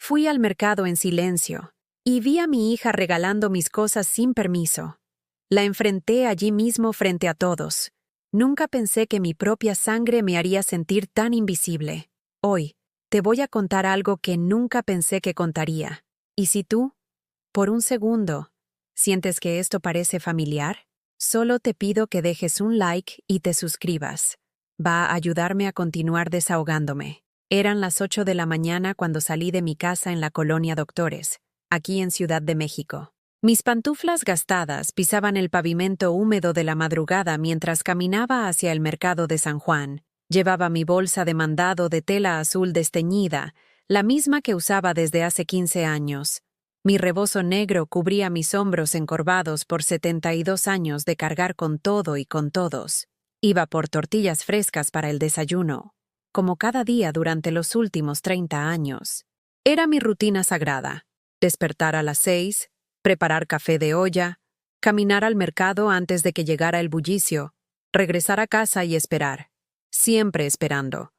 Fui al mercado en silencio y vi a mi hija regalando mis cosas sin permiso. La enfrenté allí mismo frente a todos. Nunca pensé que mi propia sangre me haría sentir tan invisible. Hoy, te voy a contar algo que nunca pensé que contaría. ¿Y si tú, por un segundo, sientes que esto parece familiar? Solo te pido que dejes un like y te suscribas. Va a ayudarme a continuar desahogándome. Eran las 8 de la mañana cuando salí de mi casa en la colonia Doctores, aquí en Ciudad de México. Mis pantuflas gastadas pisaban el pavimento húmedo de la madrugada mientras caminaba hacia el mercado de San Juan. Llevaba mi bolsa de mandado de tela azul desteñida, la misma que usaba desde hace 15 años. Mi rebozo negro cubría mis hombros encorvados por 72 años de cargar con todo y con todos. Iba por tortillas frescas para el desayuno, como cada día durante los últimos 30 años. Era mi rutina sagrada: despertar a las 6, preparar café de olla, caminar al mercado antes de que llegara el bullicio, regresar a casa y esperar. Siempre esperando.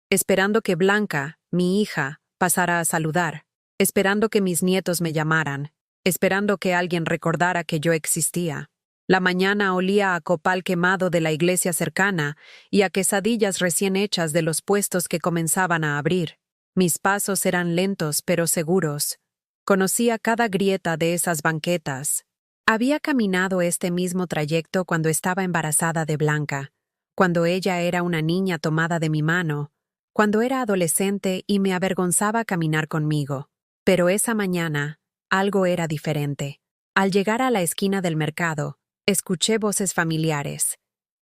Esperando que Blanca, mi hija, pasara a saludar. Esperando que mis nietos me llamaran. Esperando que alguien recordara que yo existía. La mañana olía a copal quemado de la iglesia cercana y a quesadillas recién hechas de los puestos que comenzaban a abrir. Mis pasos eran lentos pero seguros. Conocía cada grieta de esas banquetas. Había caminado este mismo trayecto cuando estaba embarazada de Blanca, cuando ella era una niña tomada de mi mano, cuando era adolescente y me avergonzaba caminar conmigo. Pero esa mañana, algo era diferente. Al llegar a la esquina del mercado, escuché voces familiares.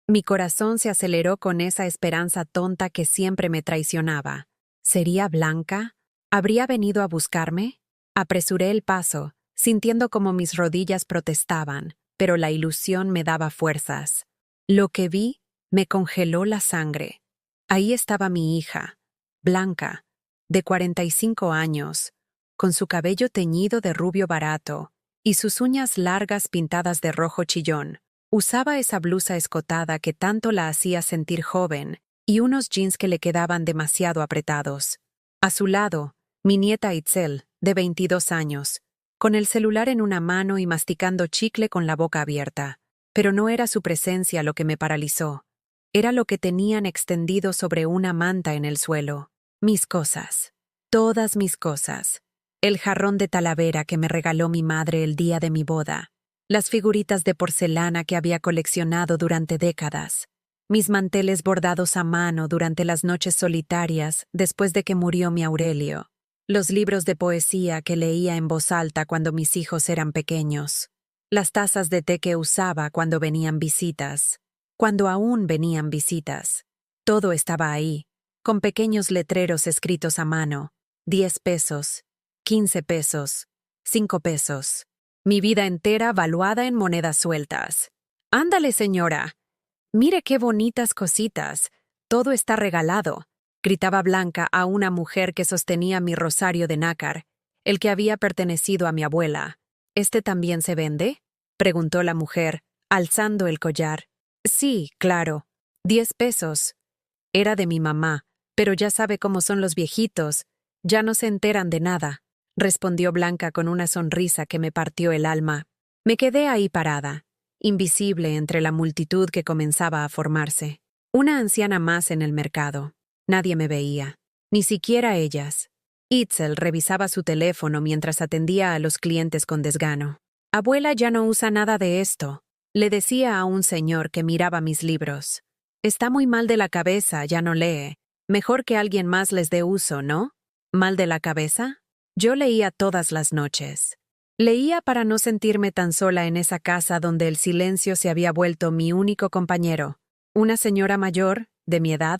Mi corazón se aceleró con esa esperanza tonta que siempre me traicionaba. ¿Sería Blanca? ¿Habría venido a buscarme? Apresuré el paso, sintiendo como mis rodillas protestaban, pero la ilusión me daba fuerzas. Lo que vi me congeló la sangre. Ahí estaba mi hija, Blanca, de 45 años, con su cabello teñido de rubio barato y sus uñas largas pintadas de rojo chillón. Usaba esa blusa escotada que tanto la hacía sentir joven y unos jeans que le quedaban demasiado apretados. A su lado, mi nieta Itzel, de 22 años, con el celular en una mano y masticando chicle con la boca abierta. Pero no era su presencia lo que me paralizó. Era lo que tenían extendido sobre una manta en el suelo. Mis cosas. Todas mis cosas. El jarrón de Talavera que me regaló mi madre el día de mi boda. Las figuritas de porcelana que había coleccionado durante décadas. Mis manteles bordados a mano durante las noches solitarias después de que murió mi Aurelio. Los libros de poesía que leía en voz alta cuando mis hijos eran pequeños. Las tazas de té que usaba cuando venían visitas. Cuando aún venían visitas. Todo estaba ahí, con pequeños letreros escritos a mano. 10 pesos, 15 pesos, 5 pesos. Mi vida entera valuada en monedas sueltas. «Ándale, señora. Mire qué bonitas cositas. Todo está regalado», gritaba Blanca a una mujer que sostenía mi rosario de nácar, el que había pertenecido a mi abuela. «¿Este también se vende?», preguntó la mujer, alzando el collar. «Sí, claro. 10 pesos. Era de mi mamá, pero ya sabe cómo son los viejitos. Ya no se enteran de nada», respondió Blanca con una sonrisa que me partió el alma. Me quedé ahí parada, invisible entre la multitud que comenzaba a formarse. Una anciana más en el mercado. Nadie me veía, ni siquiera ellas. Itzel revisaba su teléfono mientras atendía a los clientes con desgano. «Abuela ya no usa nada de esto», le decía a un señor que miraba mis libros. «Está muy mal de la cabeza, ya no lee. Mejor que alguien más les dé uso, ¿no?» ¿Mal de la cabeza? Yo leía todas las noches. Leía para no sentirme tan sola en esa casa donde el silencio se había vuelto mi único compañero. Una señora mayor, de mi edad,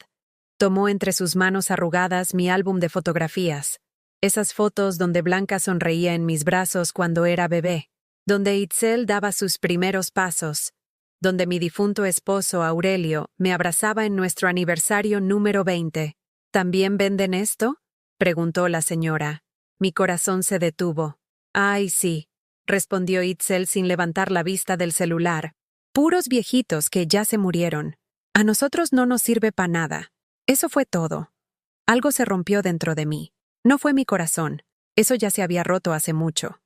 tomó entre sus manos arrugadas mi álbum de fotografías. Esas fotos donde Blanca sonreía en mis brazos cuando era bebé, donde Itzel daba sus primeros pasos, donde mi difunto esposo Aurelio me abrazaba en nuestro aniversario número 20. «¿También venden esto?», preguntó la señora. Mi corazón se detuvo. «Ay, sí», respondió Itzel sin levantar la vista del celular. «Puros viejitos que ya se murieron. A nosotros no nos sirve para nada». Eso fue todo. Algo se rompió dentro de mí. No fue mi corazón. Eso ya se había roto hace mucho.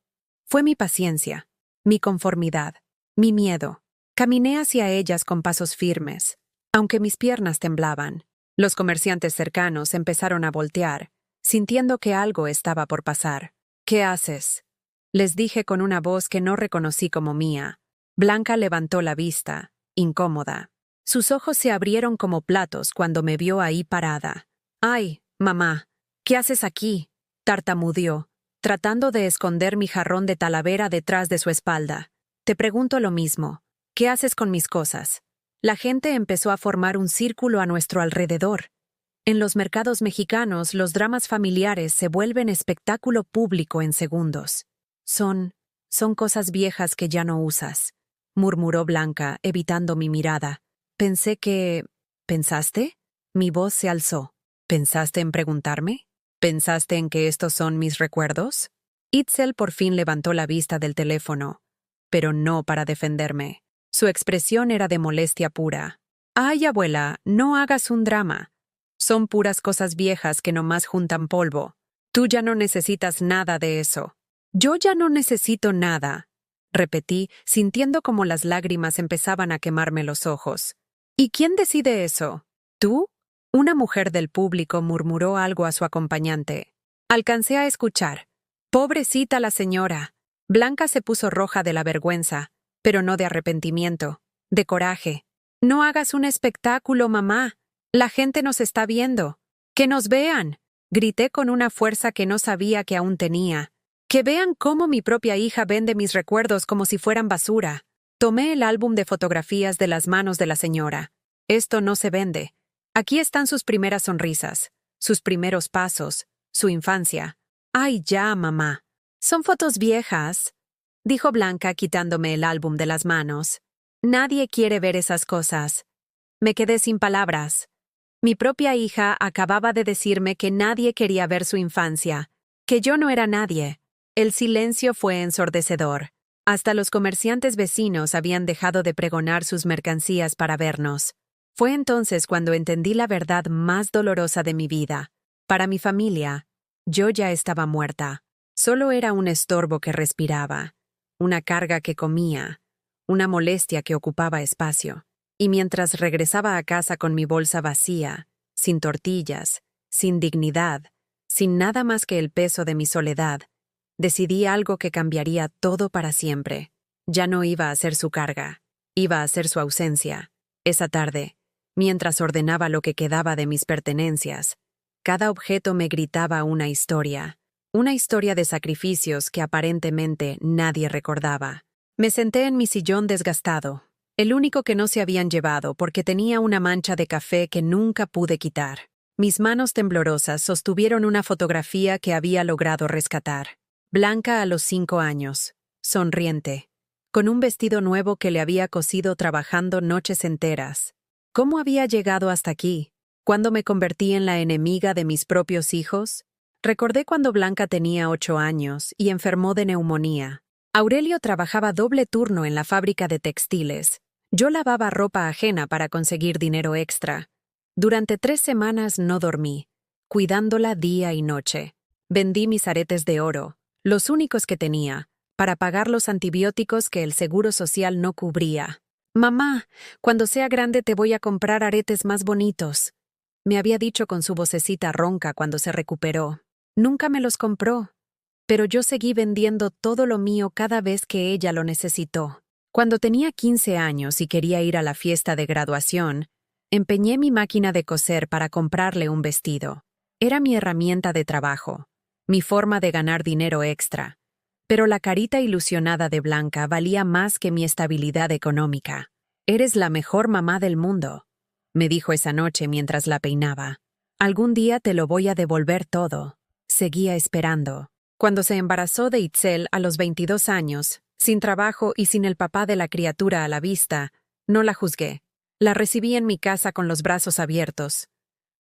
Fue mi paciencia, mi conformidad, mi miedo. Caminé hacia ellas con pasos firmes, aunque mis piernas temblaban. Los comerciantes cercanos empezaron a voltear, sintiendo que algo estaba por pasar. ¿Qué haces?, les dije con una voz que no reconocí como mía. Blanca levantó la vista, incómoda. Sus ojos se abrieron como platos cuando me vio ahí parada. «Ay, mamá, ¿qué haces aquí?», tartamudeó, tratando de esconder mi jarrón de talavera detrás de su espalda. «Te pregunto lo mismo. ¿Qué haces con mis cosas?». La gente empezó a formar un círculo a nuestro alrededor. En los mercados mexicanos, los dramas familiares se vuelven espectáculo público en segundos. Son cosas viejas que ya no usas», murmuró Blanca, evitando mi mirada. ¿Pensaste? Mi voz se alzó. ¿Pensaste en preguntarme? ¿Pensaste en que estos son mis recuerdos? Itzel por fin levantó la vista del teléfono, pero no para defenderme. Su expresión era de molestia pura. «Ay, abuela, no hagas un drama. Son puras cosas viejas que nomás juntan polvo. Tú ya no necesitas nada de eso». «Yo ya no necesito nada», repetí, sintiendo como las lágrimas empezaban a quemarme los ojos. «¿Y quién decide eso? ¿Tú?». Una mujer del público murmuró algo a su acompañante. Alcancé a escuchar. «Pobrecita la señora». Blanca se puso roja de la vergüenza, pero no de arrepentimiento, de coraje. «No hagas un espectáculo, mamá. La gente nos está viendo. ¡Que nos vean!», grité con una fuerza que no sabía que aún tenía. «Que vean cómo mi propia hija vende mis recuerdos como si fueran basura». Tomé el álbum de fotografías de las manos de la señora. «Esto no se vende. Aquí están sus primeras sonrisas, sus primeros pasos, su infancia». «Ay, ya, mamá. Son fotos viejas», dijo Blanca quitándome el álbum de las manos. «Nadie quiere ver esas cosas». Me quedé sin palabras. Mi propia hija acababa de decirme que nadie quería ver su infancia, que yo no era nadie. El silencio fue ensordecedor. Hasta los comerciantes vecinos habían dejado de pregonar sus mercancías para vernos. Fue entonces cuando entendí la verdad más dolorosa de mi vida. Para mi familia, yo ya estaba muerta. Solo era un estorbo que respiraba, una carga que comía, una molestia que ocupaba espacio. Y mientras regresaba a casa con mi bolsa vacía, sin tortillas, sin dignidad, sin nada más que el peso de mi soledad, decidí algo que cambiaría todo para siempre. Ya no iba a ser su carga, iba a ser su ausencia. Esa tarde, mientras ordenaba lo que quedaba de mis pertenencias, cada objeto me gritaba una historia de sacrificios que aparentemente nadie recordaba. Me senté en mi sillón desgastado, el único que no se habían llevado porque tenía una mancha de café que nunca pude quitar. Mis manos temblorosas sostuvieron una fotografía que había logrado rescatar. Blanca a los 5 años, sonriente, con un vestido nuevo que le había cosido trabajando noches enteras. ¿Cómo había llegado hasta aquí? ¿Cuándo me convertí en la enemiga de mis propios hijos? Recordé cuando Blanca tenía 8 años y enfermó de neumonía. Aurelio trabajaba doble turno en la fábrica de textiles. Yo lavaba ropa ajena para conseguir dinero extra. Durante 3 semanas no dormí, cuidándola día y noche. Vendí mis aretes de oro, los únicos que tenía, para pagar los antibióticos que el seguro social no cubría. «Mamá, cuando sea grande te voy a comprar aretes más bonitos», me había dicho con su vocecita ronca cuando se recuperó. Nunca me los compró, pero yo seguí vendiendo todo lo mío cada vez que ella lo necesitó. Cuando tenía 15 años y quería ir a la fiesta de graduación, empeñé mi máquina de coser para comprarle un vestido. Era mi herramienta de trabajo, mi forma de ganar dinero extra. Pero la carita ilusionada de Blanca valía más que mi estabilidad económica. «Eres la mejor mamá del mundo», me dijo esa noche mientras la peinaba. «Algún día te lo voy a devolver todo». Seguía esperando. Cuando se embarazó de Itzel a los 22 años, sin trabajo y sin el papá de la criatura a la vista, no la juzgué. La recibí en mi casa con los brazos abiertos.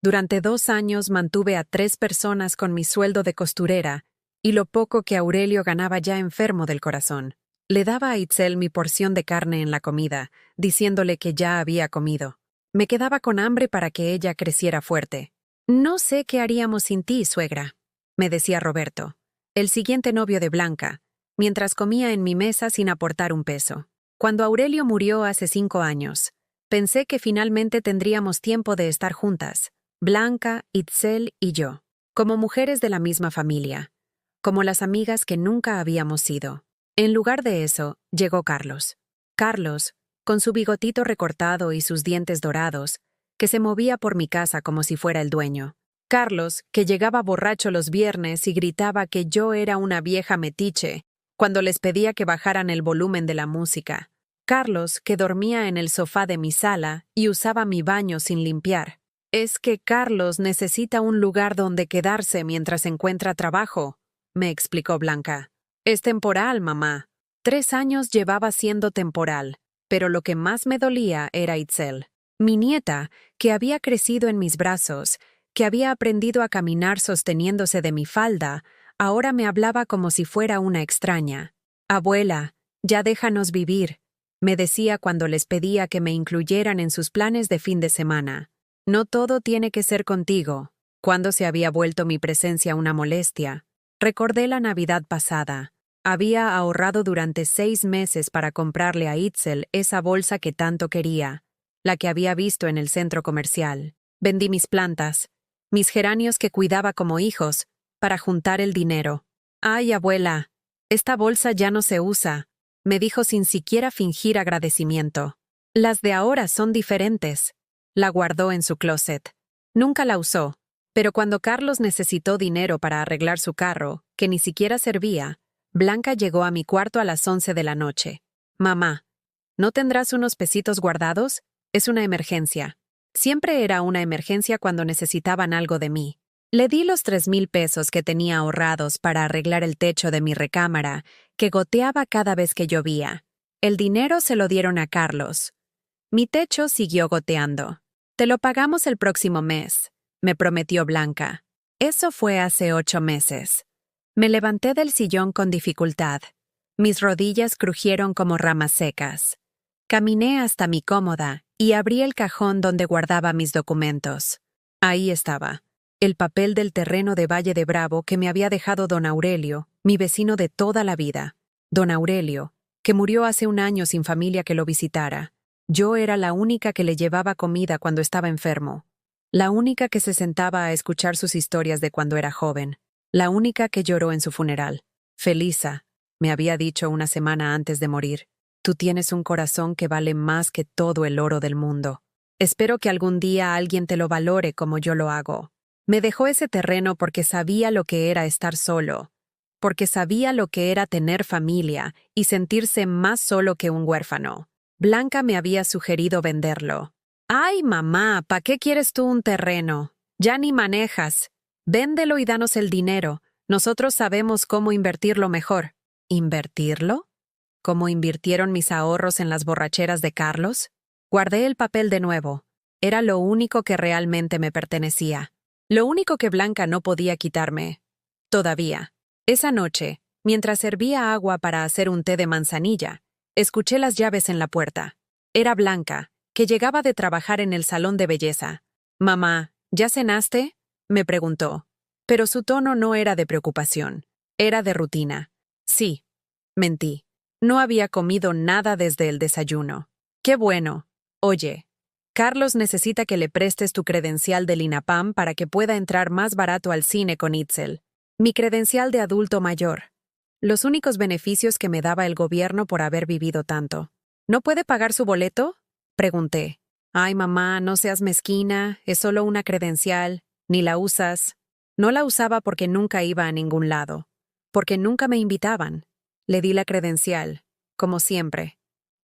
Durante 2 años mantuve a 3 personas con mi sueldo de costurera y lo poco que Aurelio ganaba ya enfermo del corazón. Le daba a Itzel mi porción de carne en la comida, diciéndole que ya había comido. Me quedaba con hambre para que ella creciera fuerte. «No sé qué haríamos sin ti, suegra», me decía Roberto. el siguiente novio de Blanca, mientras comía en mi mesa sin aportar un peso. Cuando Aurelio murió hace 5 años, pensé que finalmente tendríamos tiempo de estar juntas, Blanca, Itzel y yo, como mujeres de la misma familia, como las amigas que nunca habíamos sido. En lugar de eso, llegó Carlos. Carlos, con su bigotito recortado y sus dientes dorados, que se movía por mi casa como si fuera el dueño. Carlos, que llegaba borracho los viernes y gritaba que yo era una vieja metiche cuando les pedía que bajaran el volumen de la música. Carlos, que dormía en el sofá de mi sala y usaba mi baño sin limpiar. Es que Carlos necesita un lugar donde quedarse mientras encuentra trabajo, me explicó Blanca. Es temporal, mamá. 3 años llevaba siendo temporal, pero lo que más me dolía era Itzel, mi nieta, que había crecido en mis brazos, que había aprendido a caminar sosteniéndose de mi falda, ahora me hablaba como si fuera una extraña. Abuela, ya déjanos vivir, me decía cuando les pedía que me incluyeran en sus planes de fin de semana. No todo tiene que ser contigo. Cuando se había vuelto mi presencia una molestia, recordé la Navidad pasada. Había ahorrado durante 6 meses para comprarle a Itzel esa bolsa que tanto quería, la que había visto en el centro comercial. Vendí mis plantas, mis geranios que cuidaba como hijos, para juntar el dinero. «Ay, abuela, esta bolsa ya no se usa», me dijo sin siquiera fingir agradecimiento. «Las de ahora son diferentes». La guardó en su closet. Nunca la usó, pero cuando Carlos necesitó dinero para arreglar su carro, que ni siquiera servía, Blanca llegó a mi cuarto a las 11 de la noche. «Mamá, ¿no tendrás unos pesitos guardados? Es una emergencia». Siempre era una emergencia cuando necesitaban algo de mí. Le di los 3,000 pesos que tenía ahorrados para arreglar el techo de mi recámara, que goteaba cada vez que llovía. El dinero se lo dieron a Carlos. Mi techo siguió goteando. «Te lo pagamos el próximo mes», me prometió Blanca. Eso fue hace 8 meses. Me levanté del sillón con dificultad. Mis rodillas crujieron como ramas secas. Caminé hasta mi cómoda y abrí el cajón donde guardaba mis documentos. Ahí estaba, el papel del terreno de Valle de Bravo que me había dejado don Aurelio, mi vecino de toda la vida. Don Aurelio, que murió hace 1 año sin familia que lo visitara. Yo era la única que le llevaba comida cuando estaba enfermo. La única que se sentaba a escuchar sus historias de cuando era joven. La única que lloró en su funeral. «Felisa», me había dicho una semana antes de morir, «tú tienes un corazón que vale más que todo el oro del mundo. Espero que algún día alguien te lo valore como yo lo hago». Me dejó ese terreno porque sabía lo que era estar solo, porque sabía lo que era tener familia y sentirse más solo que un huérfano. Blanca me había sugerido venderlo. «Ay, mamá, ¿para qué quieres tú un terreno? Ya ni manejas. Véndelo y danos el dinero. Nosotros sabemos cómo invertirlo mejor». ¿Invertirlo? ¿Cómo invirtieron mis ahorros en las borracheras de Carlos? Guardé el papel de nuevo. Era lo único que realmente me pertenecía. Lo único que Blanca no podía quitarme. Todavía. Esa noche, mientras servía agua para hacer un té de manzanilla, escuché las llaves en la puerta. Era Blanca, que llegaba de trabajar en el salón de belleza. «Mamá, ¿ya cenaste?», me preguntó. Pero su tono no era de preocupación. Era de rutina. «Sí», mentí. No había comido nada desde el desayuno. «Qué bueno. Oye, Carlos necesita que le prestes tu credencial del INAPAM para que pueda entrar más barato al cine con Itzel. Mi credencial de adulto mayor. Los únicos beneficios que me daba el gobierno por haber vivido tanto. ¿No puede pagar su boleto?», pregunté. «Ay, mamá, no seas mezquina, es solo una credencial, ni la usas». No la usaba porque nunca iba a ningún lado, porque nunca me invitaban. Le di la credencial, como siempre,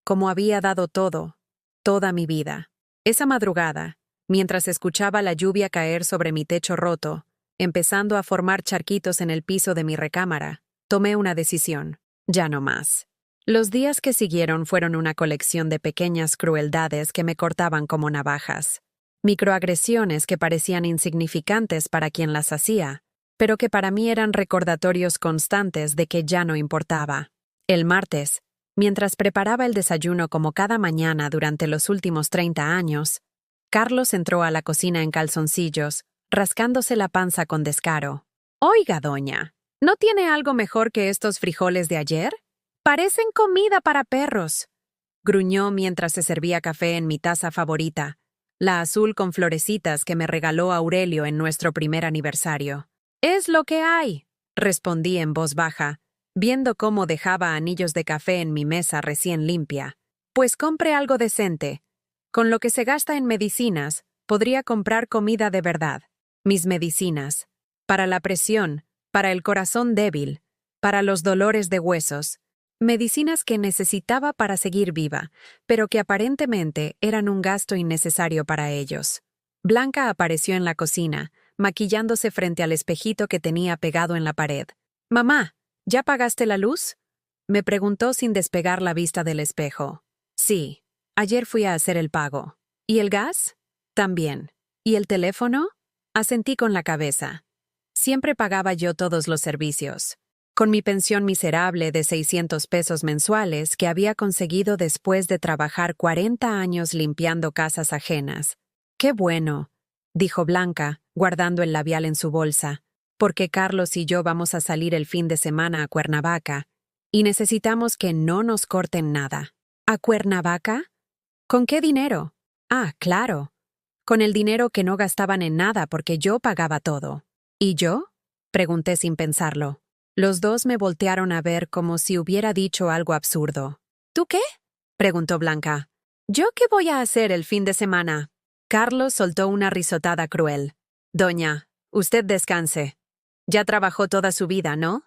como había dado todo, toda mi vida. Esa madrugada, mientras escuchaba la lluvia caer sobre mi techo roto, empezando a formar charquitos en el piso de mi recámara, tomé una decisión. Ya no más. Los días que siguieron fueron una colección de pequeñas crueldades que me cortaban como navajas. Microagresiones que parecían insignificantes para quien las hacía, pero que para mí eran recordatorios constantes de que ya no importaba. El martes, mientras preparaba el desayuno como cada mañana durante los últimos 30 años, Carlos entró a la cocina en calzoncillos, rascándose la panza con descaro. «Oiga, doña, ¿No tiene algo mejor que estos frijoles de ayer? Parecen comida para perros. Gruñó mientras se servía café en mi taza favorita, la azul con florecitas que me regaló Aurelio en nuestro primer aniversario. Es lo que hay, respondí en voz baja, viendo cómo dejaba anillos de café en mi mesa recién limpia. Pues compre algo decente. Con lo que se gasta en medicinas, podría comprar comida de verdad. Mis medicinas. Para la presión, para el corazón débil, para los dolores de huesos. Medicinas que necesitaba para seguir viva, pero que aparentemente eran un gasto innecesario para ellos. Blanca apareció en la cocina, maquillándose frente al espejito que tenía pegado en la pared. «Mamá, ¿ya pagaste la luz?», me preguntó sin despegar la vista del espejo. «Sí, ayer fui a hacer el pago». «¿Y el gas?». «También». «¿Y el teléfono?». Asentí con la cabeza. Siempre pagaba yo todos los servicios. Con mi pensión miserable de 600 pesos mensuales que había conseguido después de trabajar 40 años limpiando casas ajenas. «Qué bueno», dijo Blanca, guardando el labial en su bolsa, «porque Carlos y yo vamos a salir el fin de semana a Cuernavaca, y necesitamos que no nos corten nada». «¿A Cuernavaca? ¿Con qué dinero?». «Ah, claro. Con el dinero que no gastaban en nada porque yo pagaba todo». «¿Y yo?», pregunté sin pensarlo. Los dos me voltearon a ver como si hubiera dicho algo absurdo. «¿Tú qué?», preguntó Blanca. «¿Yo qué voy a hacer el fin de semana?». Carlos soltó una risotada cruel. «Doña, usted descanse. Ya trabajó toda su vida, ¿no?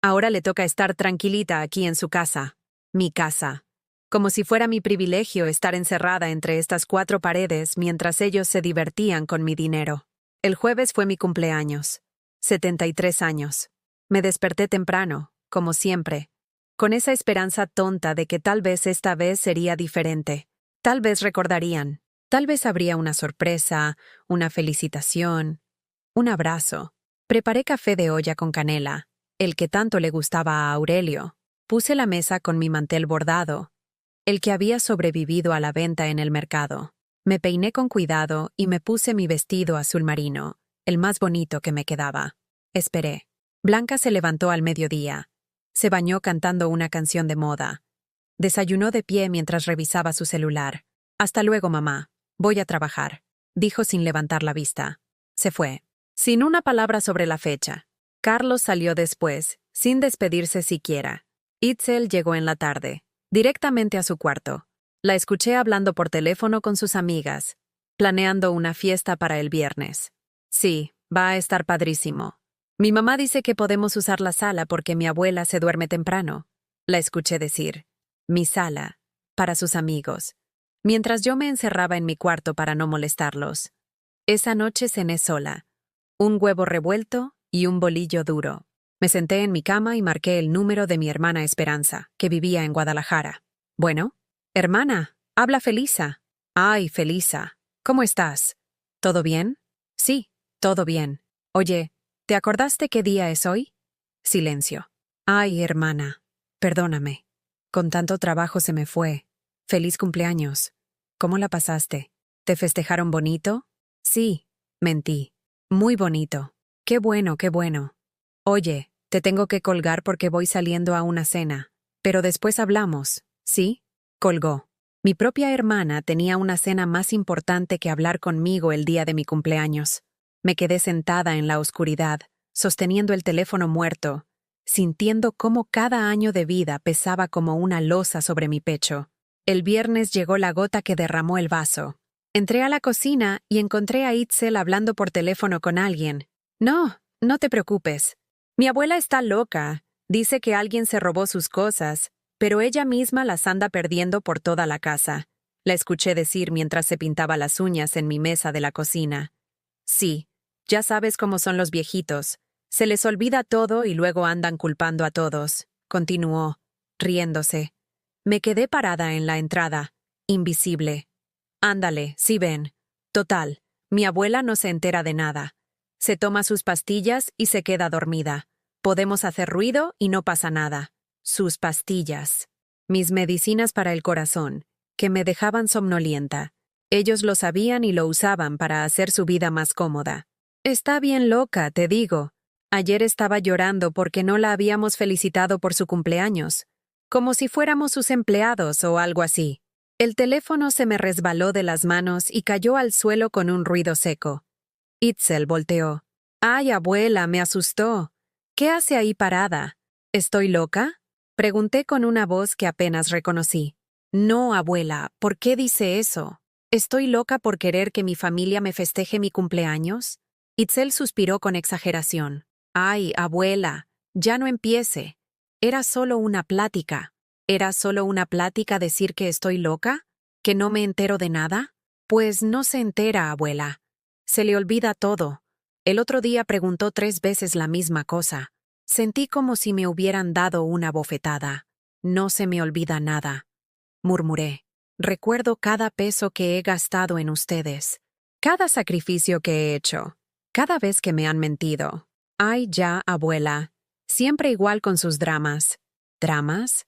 Ahora le toca estar tranquilita aquí en su casa. Mi casa. Como si fuera mi privilegio estar encerrada entre estas 4 paredes mientras ellos se divertían con mi dinero». El jueves fue mi cumpleaños. 73 años. Me desperté temprano, como siempre, con esa esperanza tonta de que tal vez esta vez sería diferente. Tal vez recordarían. Tal vez habría una sorpresa, una felicitación, un abrazo. Preparé café de olla con canela, el que tanto le gustaba a Aurelio. Puse la mesa con mi mantel bordado, el que había sobrevivido a la venta en el mercado. Me peiné con cuidado y me puse mi vestido azul marino, el más bonito que me quedaba. Esperé. Blanca se levantó al mediodía. Se bañó cantando una canción de moda. Desayunó de pie mientras revisaba su celular. «Hasta luego, mamá. Voy a trabajar», dijo sin levantar la vista. Se fue, sin una palabra sobre la fecha. Carlos salió después, sin despedirse siquiera. Itzel llegó en la tarde, directamente a su cuarto. La escuché hablando por teléfono con sus amigas, planeando una fiesta para el viernes. «Sí, va a estar padrísimo. Mi mamá dice que podemos usar la sala porque mi abuela se duerme temprano», la escuché decir. Mi sala, para sus amigos, mientras yo me encerraba en mi cuarto para no molestarlos. Esa noche cené sola, un huevo revuelto y un bolillo duro. Me senté en mi cama y marqué el número de mi hermana Esperanza, que vivía en Guadalajara. «Bueno». «Hermana, habla Felisa». «Ay, Felisa, ¿cómo estás? ¿Todo bien?». «Sí, todo bien. Oye, ¿te acordaste qué día es hoy?». Silencio. «Ay, hermana, perdóname. Con tanto trabajo se me fue. Feliz cumpleaños. ¿Cómo la pasaste? ¿Te festejaron bonito?». «Sí», mentí. «Muy bonito. Qué bueno, qué bueno. Oye, te tengo que colgar porque voy saliendo a una cena. Pero después hablamos, ¿sí?». Colgó. Mi propia hermana tenía una cena más importante que hablar conmigo el día de mi cumpleaños. Me quedé sentada en la oscuridad, sosteniendo el teléfono muerto, sintiendo cómo cada año de vida pesaba como una losa sobre mi pecho. El viernes llegó la gota que derramó el vaso. Entré a la cocina y encontré a Itzel hablando por teléfono con alguien. «No, no te preocupes. Mi abuela está loca. Dice que alguien se robó sus cosas, pero ella misma las anda perdiendo por toda la casa», la escuché decir mientras se pintaba las uñas en mi mesa de la cocina. «Sí, ya sabes cómo son los viejitos. Se les olvida todo y luego andan culpando a todos», continuó, riéndose. Me quedé parada en la entrada, invisible. «Ándale, sí ven. Total, mi abuela no se entera de nada. Se toma sus pastillas y se queda dormida. Podemos hacer ruido y no pasa nada. Sus pastillas. Mis medicinas para el corazón, que me dejaban somnolienta. Ellos lo sabían y lo usaban para hacer su vida más cómoda. Está bien loca, te digo. Ayer estaba llorando porque no la habíamos felicitado por su cumpleaños, como si fuéramos sus empleados o algo así. El teléfono se me resbaló de las manos y cayó al suelo con un ruido seco. Itzel volteó. «Ay, abuela, me asustó. ¿Qué hace ahí parada? ¿Estoy loca?», pregunté con una voz que apenas reconocí. «No, abuela, ¿por qué dice eso? ¿Estoy loca por querer que mi familia me festeje mi cumpleaños?». Itzel suspiró con exageración. «Ay, abuela, ya no empiece. Era solo una plática». ¿Era solo una plática decir que estoy loca? ¿Que no me entero de nada? Pues no se entera, abuela. Se le olvida todo. El otro día preguntó 3 veces la misma cosa. Sentí como si me hubieran dado una bofetada. «No se me olvida nada», murmuré. «Recuerdo cada peso que he gastado en ustedes, cada sacrificio que he hecho, cada vez que me han mentido». «Ay, ya, abuela. Siempre igual con sus dramas». ¿Dramas?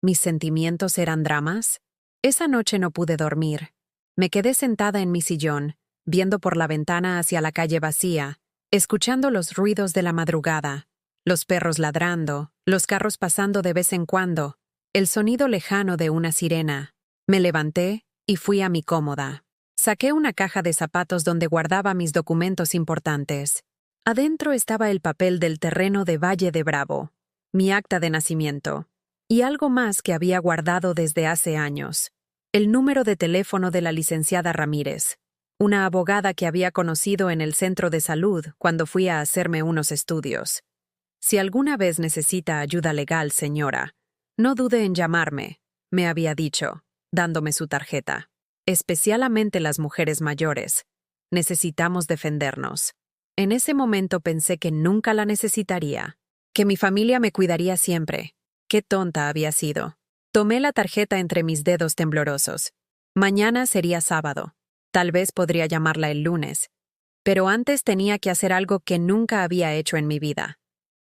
¿Mis sentimientos eran dramas? Esa noche no pude dormir. Me quedé sentada en mi sillón, viendo por la ventana hacia la calle vacía, escuchando los ruidos de la madrugada, los perros ladrando, los carros pasando de vez en cuando, el sonido lejano de una sirena. Me levanté y fui a mi cómoda. Saqué una caja de zapatos donde guardaba mis documentos importantes. Adentro estaba el papel del terreno de Valle de Bravo, mi acta de nacimiento, y algo más que había guardado desde hace años: el número de teléfono de la licenciada Ramírez, una abogada que había conocido en el centro de salud cuando fui a hacerme unos estudios. «Si alguna vez necesita ayuda legal, señora, no dude en llamarme», me había dicho, dándome su tarjeta. «Especialmente las mujeres mayores. Necesitamos defendernos». En ese momento pensé que nunca la necesitaría, que mi familia me cuidaría siempre. Qué tonta había sido. Tomé la tarjeta entre mis dedos temblorosos. Mañana sería sábado. Tal vez podría llamarla el lunes. Pero antes tenía que hacer algo que nunca había hecho en mi vida.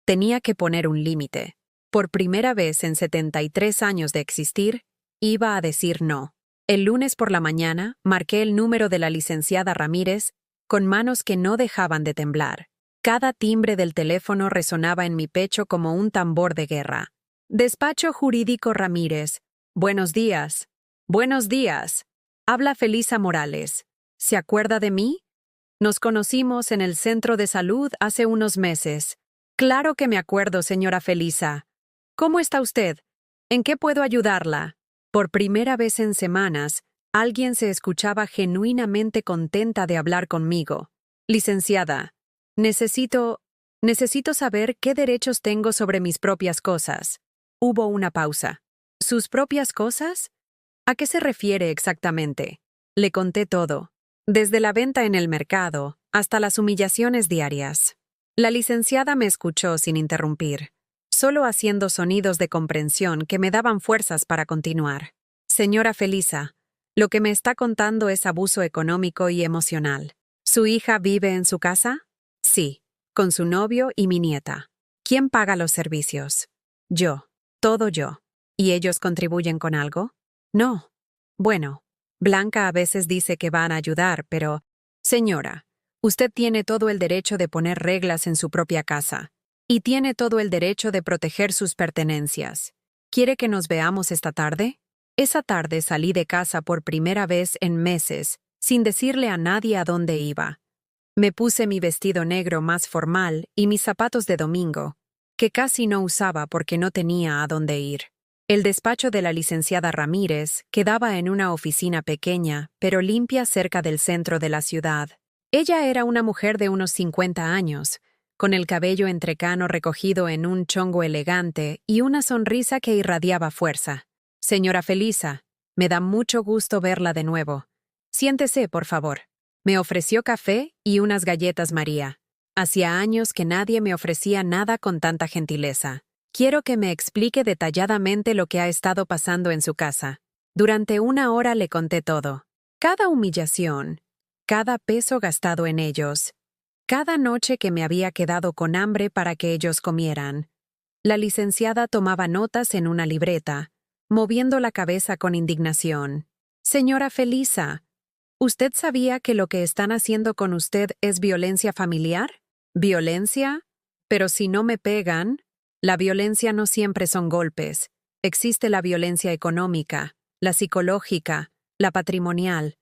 Tenía que poner un límite. Por primera vez en 73 años de existir, iba a decir no. El lunes por la mañana, marqué el número de la licenciada Ramírez con manos que no dejaban de temblar. Cada timbre del teléfono resonaba en mi pecho como un tambor de guerra. «Despacho Jurídico Ramírez. Buenos días». «Buenos días. Habla Felisa Morales. ¿Se acuerda de mí? Nos conocimos en el centro de salud hace unos meses». «Claro que me acuerdo, señora Felisa. ¿Cómo está usted? ¿En qué puedo ayudarla?». Por primera vez en semanas, alguien se escuchaba genuinamente contenta de hablar conmigo. «Licenciada, necesito saber qué derechos tengo sobre mis propias cosas». Hubo una pausa. «¿Sus propias cosas? ¿A qué se refiere exactamente?». Le conté todo, desde la venta en el mercado hasta las humillaciones diarias. La licenciada me escuchó sin interrumpir, solo haciendo sonidos de comprensión que me daban fuerzas para continuar. «Señora Felisa, lo que me está contando es abuso económico y emocional. ¿Su hija vive en su casa?». «Sí, con su novio y mi nieta». «¿Quién paga los servicios?». «Yo. Todo yo». «¿Y ellos contribuyen con algo?». «No». «Bueno, Blanca a veces dice que van a ayudar, pero…». «Señora, usted tiene todo el derecho de poner reglas en su propia casa. Y tiene todo el derecho de proteger sus pertenencias. ¿Quiere que nos veamos esta tarde?». Esa tarde salí de casa por primera vez en meses, sin decirle a nadie a dónde iba. Me puse mi vestido negro más formal y mis zapatos de domingo, que casi no usaba porque no tenía a dónde ir. El despacho de la licenciada Ramírez quedaba en una oficina pequeña, pero limpia cerca del centro de la ciudad. Ella era una mujer de unos 50 años, con el cabello entrecano recogido en un chongo elegante y una sonrisa que irradiaba fuerza. «Señora Felisa, me da mucho gusto verla de nuevo. Siéntese, por favor». Me ofreció café y unas galletas María. Hacía años que nadie me ofrecía nada con tanta gentileza. «Quiero que me explique detalladamente lo que ha estado pasando en su casa». Durante 1 hora le conté todo. Cada humillación, cada peso gastado en ellos, cada noche que me había quedado con hambre para que ellos comieran. La licenciada tomaba notas en una libreta, moviendo la cabeza con indignación. «Señora Felisa, ¿usted sabía que lo que están haciendo con usted es violencia familiar?». «¿Violencia? Pero si no me pegan, la violencia no siempre son golpes. Existe la violencia económica, la psicológica, la patrimonial.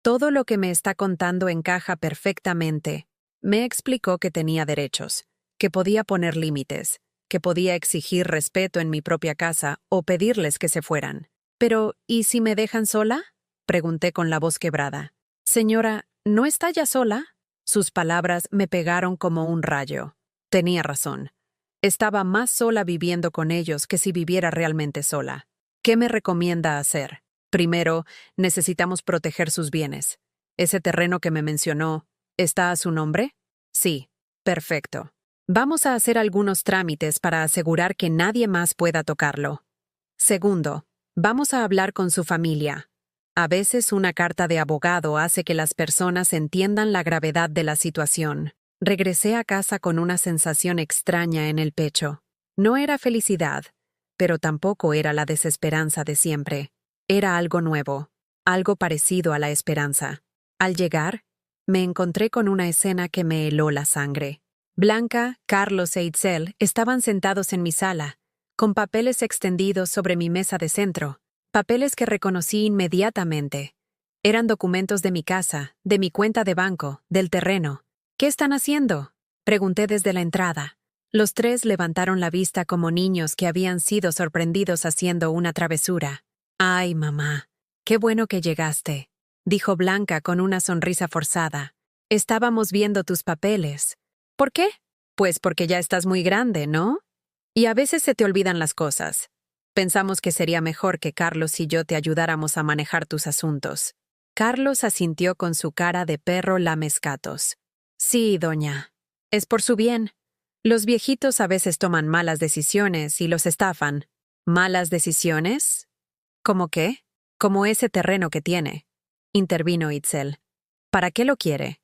Todo lo que me está contando encaja perfectamente. Me explicó que tenía derechos, que podía poner límites, que podía exigir respeto en mi propia casa o pedirles que se fueran. Pero, ¿y si me dejan sola? Pregunté con la voz quebrada. Señora, ¿no está ya sola? Sus palabras me pegaron como un rayo. Tenía razón. Estaba más sola viviendo con ellos que si viviera realmente sola. ¿Qué me recomienda hacer? Primero, necesitamos proteger sus bienes. ¿Ese terreno que me mencionó está a su nombre? Sí. Perfecto. Vamos a hacer algunos trámites para asegurar que nadie más pueda tocarlo. Segundo, vamos a hablar con su familia. A veces una carta de abogado hace que las personas entiendan la gravedad de la situación. Regresé a casa con una sensación extraña en el pecho. No era felicidad, pero tampoco era la desesperanza de siempre. Era algo nuevo, algo parecido a la esperanza. Al llegar, me encontré con una escena que me heló la sangre. Blanca, Carlos e Itzel estaban sentados en mi sala, con papeles extendidos sobre mi mesa de centro, papeles que reconocí inmediatamente. Eran documentos de mi casa, de mi cuenta de banco, del terreno. ¿Qué están haciendo? Pregunté desde la entrada. Los tres levantaron la vista como niños que habían sido sorprendidos haciendo una travesura. «Ay, mamá, qué bueno que llegaste», dijo Blanca con una sonrisa forzada. «Estábamos viendo tus papeles». «¿Por qué?» «Pues porque ya estás muy grande, ¿no? Y a veces se te olvidan las cosas. Pensamos que sería mejor que Carlos y yo te ayudáramos a manejar tus asuntos». Carlos asintió con su cara de perro lamescatos. «Sí, doña. Es por su bien. Los viejitos a veces toman malas decisiones y los estafan». «¿Malas decisiones? ¿Cómo qué?» «Como ese terreno que tiene», intervino Itzel. «¿Para qué lo quiere?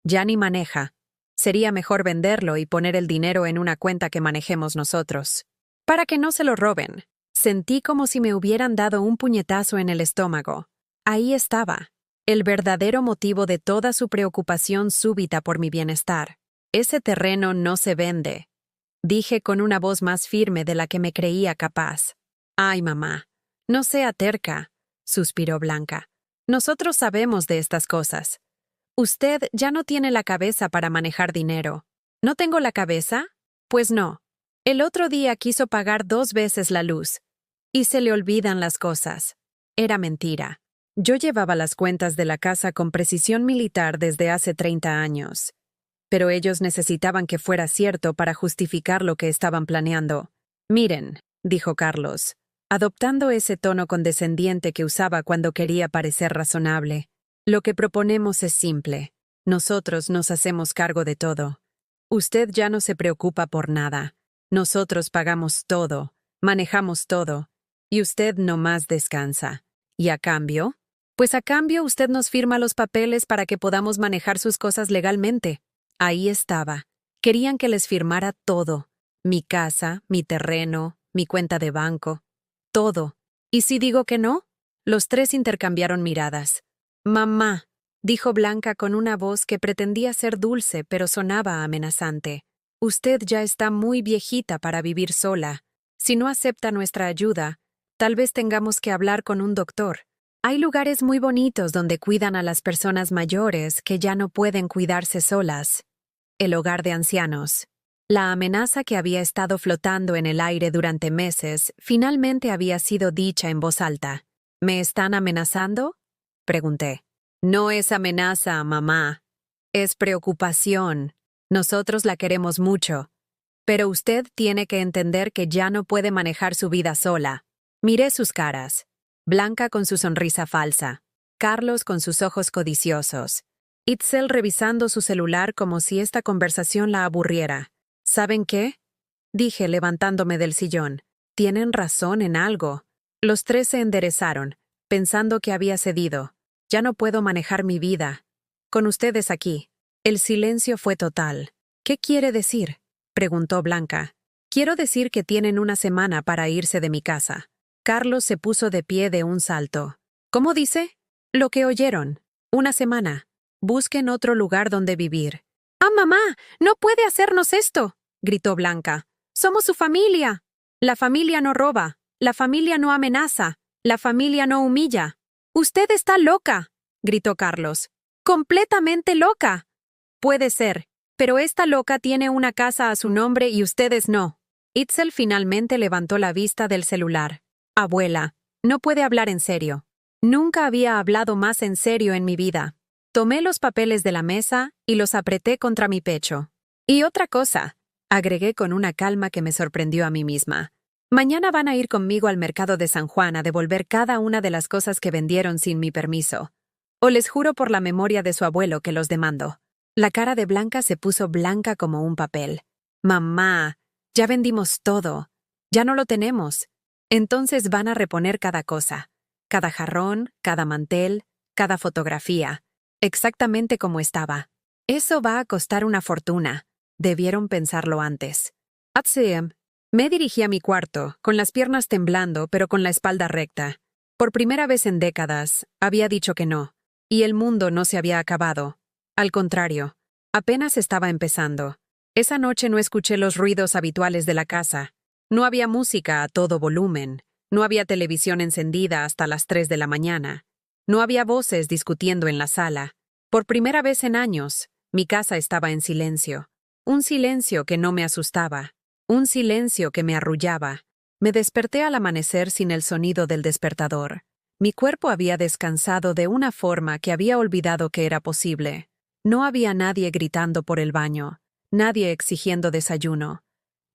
Ya ni maneja. Sería mejor venderlo y poner el dinero en una cuenta que manejemos nosotros. Para que no se lo roben». Sentí como si me hubieran dado un puñetazo en el estómago. Ahí estaba, el verdadero motivo de toda su preocupación súbita por mi bienestar. «Ese terreno no se vende», dije con una voz más firme de la que me creía capaz. «Ay, mamá, no sea terca», suspiró Blanca. «Nosotros sabemos de estas cosas. Usted ya no tiene la cabeza para manejar dinero». «¿No tengo la cabeza?» «Pues no. El otro día quiso pagar 2 veces la luz. Y se le olvidan las cosas». Era mentira. Yo llevaba las cuentas de la casa con precisión militar desde hace 30 años. Pero ellos necesitaban que fuera cierto para justificar lo que estaban planeando. «Miren», dijo Carlos, adoptando ese tono condescendiente que usaba cuando quería parecer razonable. «Lo que proponemos es simple. Nosotros nos hacemos cargo de todo. Usted ya no se preocupa por nada. Nosotros pagamos todo, manejamos todo, y usted nomás descansa. ¿Y a cambio? Pues a cambio usted nos firma los papeles para que podamos manejar sus cosas legalmente». Ahí estaba. Querían que les firmara todo. Mi casa, mi terreno, mi cuenta de banco. Todo. ¿Y si digo que no? Los tres intercambiaron miradas. «Mamá», dijo Blanca con una voz que pretendía ser dulce pero sonaba amenazante. «Usted ya está muy viejita para vivir sola. Si no acepta nuestra ayuda, tal vez tengamos que hablar con un doctor. Hay lugares muy bonitos donde cuidan a las personas mayores que ya no pueden cuidarse solas. El hogar de ancianos». La amenaza que había estado flotando en el aire durante meses finalmente había sido dicha en voz alta. «¿Me están amenazando?», pregunté. «No es amenaza, mamá. Es preocupación. Nosotros la queremos mucho. Pero usted tiene que entender que ya no puede manejar su vida sola». Miré sus caras. Blanca con su sonrisa falsa. Carlos con sus ojos codiciosos. Itzel revisando su celular como si esta conversación la aburriera. «¿Saben qué?», dije levantándome del sillón. «Tienen razón en algo». Los tres se enderezaron, pensando que había cedido. «Ya no puedo manejar mi vida. Con ustedes aquí». El silencio fue total. «¿Qué quiere decir?», preguntó Blanca. «Quiero decir que tienen una semana para irse de mi casa». Carlos se puso de pie de un salto. «¿Cómo dice?» «Lo que oyeron. Una semana. Busquen otro lugar donde vivir». «¡Ah, mamá! ¡No puede hacernos esto!», gritó Blanca. ¡Somos su familia! La familia no roba, la familia no amenaza, la familia no humilla. ¡Usted está loca!, gritó Carlos. ¡Completamente loca! Puede ser, pero esta loca tiene una casa a su nombre y ustedes no. Itzel finalmente levantó la vista del celular. Abuela, no puede hablar en serio. Nunca había hablado más en serio en mi vida. Tomé los papeles de la mesa y los apreté contra mi pecho. Y otra cosa, agregué con una calma que me sorprendió a mí misma. Mañana van a ir conmigo al mercado de San Juan a devolver cada una de las cosas que vendieron sin mi permiso. O les juro por la memoria de su abuelo que los demando. La cara de Blanca se puso blanca como un papel. Mamá, ya vendimos todo. Ya no lo tenemos. Entonces van a reponer cada cosa. Cada jarrón, cada mantel, cada fotografía. Exactamente como estaba. Eso va a costar una fortuna. Debieron pensarlo antes. Atsem. Me dirigí a mi cuarto, con las piernas temblando, pero con la espalda recta. Por primera vez en décadas, había dicho que no. Y el mundo no se había acabado. Al contrario, apenas estaba empezando. Esa noche no escuché los ruidos habituales de la casa. No había música a todo volumen. No había televisión encendida hasta las 3 de la mañana. No había voces discutiendo en la sala. Por primera vez en años, mi casa estaba en silencio. Un silencio que no me asustaba. Un silencio que me arrullaba. Me desperté al amanecer sin el sonido del despertador. Mi cuerpo había descansado de una forma que había olvidado que era posible. No había nadie gritando por el baño, nadie exigiendo desayuno,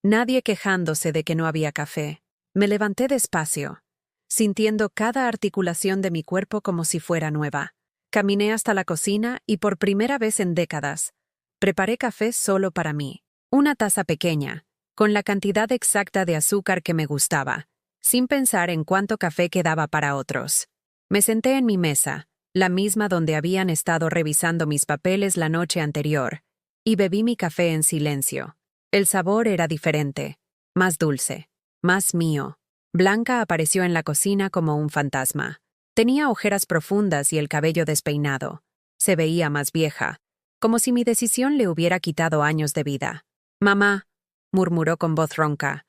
nadie quejándose de que no había café. Me levanté despacio, sintiendo cada articulación de mi cuerpo como si fuera nueva. Caminé hasta la cocina y por primera vez en décadas, preparé café solo para mí. Una taza pequeña, con la cantidad exacta de azúcar que me gustaba, sin pensar en cuánto café quedaba para otros. Me senté en mi mesa, la misma donde habían estado revisando mis papeles la noche anterior, y bebí mi café en silencio. El sabor era diferente, más dulce, más mío. Blanca apareció en la cocina como un fantasma. Tenía ojeras profundas y el cabello despeinado. Se veía más vieja, como si mi decisión le hubiera quitado años de vida. «Mamá», murmuró con voz ronca,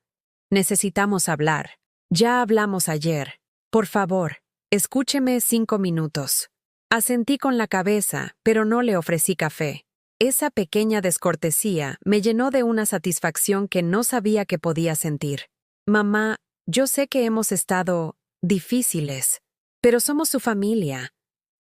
«necesitamos hablar. Ya hablamos ayer. Por favor, escúcheme 5 minutos». Asentí con la cabeza, pero no le ofrecí café. Esa pequeña descortesía me llenó de una satisfacción que no sabía que podía sentir. «Mamá, yo sé que hemos estado difíciles, pero somos su familia.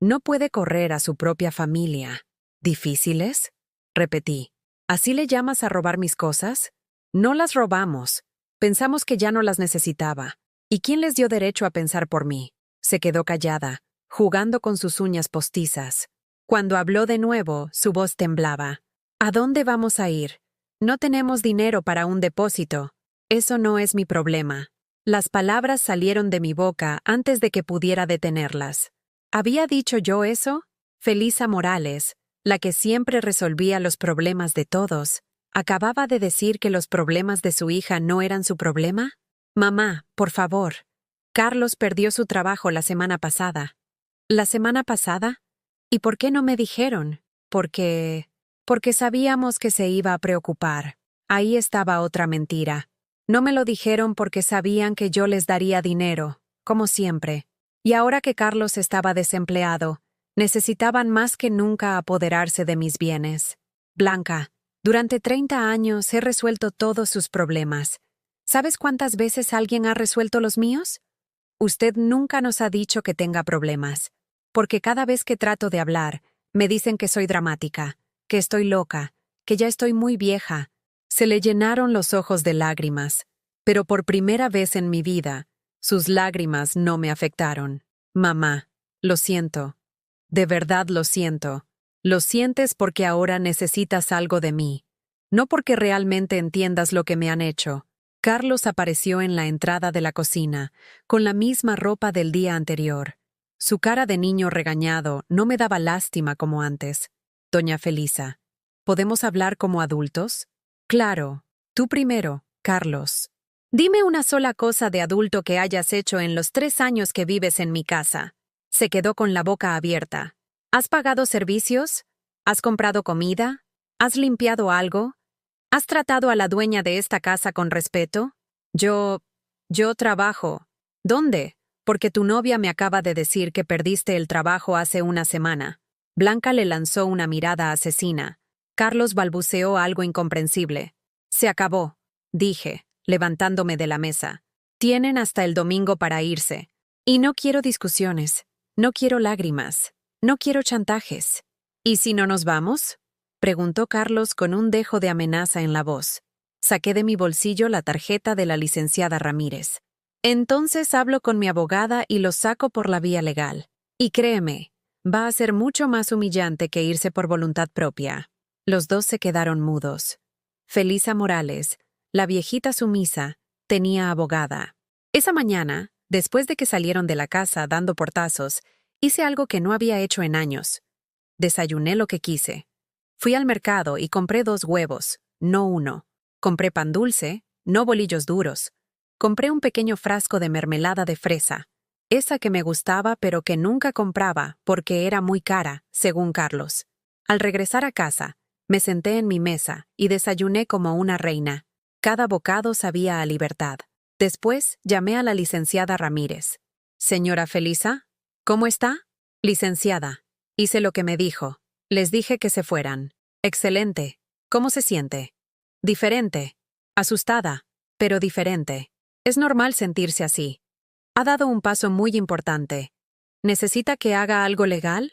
No puede correr a su propia familia». «¿Difíciles?», repetí. «¿Así le llamas a robar mis cosas?». «No las robamos. Pensamos que ya no las necesitaba. ¿Y quién les dio derecho a pensar por mí?». Se quedó callada, jugando con sus uñas postizas. Cuando habló de nuevo, su voz temblaba. «¿A dónde vamos a ir? No tenemos dinero para un depósito. Eso no es mi problema». Las palabras salieron de mi boca antes de que pudiera detenerlas. ¿Había dicho yo eso? Felisa Morales, la que siempre resolvía los problemas de todos, ¿acababa de decir que los problemas de su hija no eran su problema? «Mamá, por favor. Carlos perdió su trabajo la semana pasada». «¿La semana pasada? ¿Y por qué no me dijeron?» Porque sabíamos que se iba a preocupar. Ahí estaba otra mentira. No me lo dijeron porque sabían que yo les daría dinero, como siempre. Y ahora que Carlos estaba desempleado, necesitaban más que nunca apoderarse de mis bienes. Blanca, durante 30 años he resuelto todos sus problemas. ¿Sabes cuántas veces alguien ha resuelto los míos? Usted nunca nos ha dicho que tenga problemas, porque cada vez que trato de hablar, me dicen que soy dramática, que estoy loca, que ya estoy muy vieja. Se le llenaron los ojos de lágrimas, pero por primera vez en mi vida, sus lágrimas no me afectaron. «Mamá, lo siento. De verdad lo siento. Lo sientes porque ahora necesitas algo de mí, no porque realmente entiendas lo que me han hecho». Carlos apareció en la entrada de la cocina, con la misma ropa del día anterior. Su cara de niño regañado no me daba lástima como antes. «Doña Felisa, ¿podemos hablar como adultos?» «Claro. Tú primero, Carlos. Dime una sola cosa de adulto que hayas hecho en los 3 años que vives en mi casa». Se quedó con la boca abierta. «¿Has pagado servicios? ¿Has comprado comida? ¿Has limpiado algo? ¿Has tratado a la dueña de esta casa con respeto? Yo trabajo. ¿Dónde? Porque tu novia me acaba de decir que perdiste el trabajo hace una semana. Blanca le lanzó una mirada asesina. Carlos balbuceó algo incomprensible. Se acabó, dije, levantándome de la mesa. Tienen hasta el domingo para irse. Y no quiero discusiones, no quiero lágrimas, no quiero chantajes. ¿Y si no nos vamos? Preguntó Carlos con un dejo de amenaza en la voz. Saqué de mi bolsillo la tarjeta de la licenciada Ramírez. Entonces hablo con mi abogada y lo saco por la vía legal. Y créeme, va a ser mucho más humillante que irse por voluntad propia. Los dos se quedaron mudos. Felisa Morales, la viejita sumisa, tenía abogada. Esa mañana, después de que salieron de la casa dando portazos, hice algo que no había hecho en años. Desayuné lo que quise. Fui al mercado y compré 2 huevos, no 1. Compré pan dulce, no bolillos duros. Compré un pequeño frasco de mermelada de fresa, esa que me gustaba pero que nunca compraba porque era muy cara, según Carlos. Al regresar a casa, me senté en mi mesa y desayuné como una reina. Cada bocado sabía a libertad. Después llamé a la licenciada Ramírez. Señora Felisa, ¿cómo está? Licenciada, hice lo que me dijo. Les dije que se fueran. Excelente. ¿Cómo se siente? Diferente. Asustada, pero diferente. Es normal sentirse así. Ha dado un paso muy importante. ¿Necesita que haga algo legal?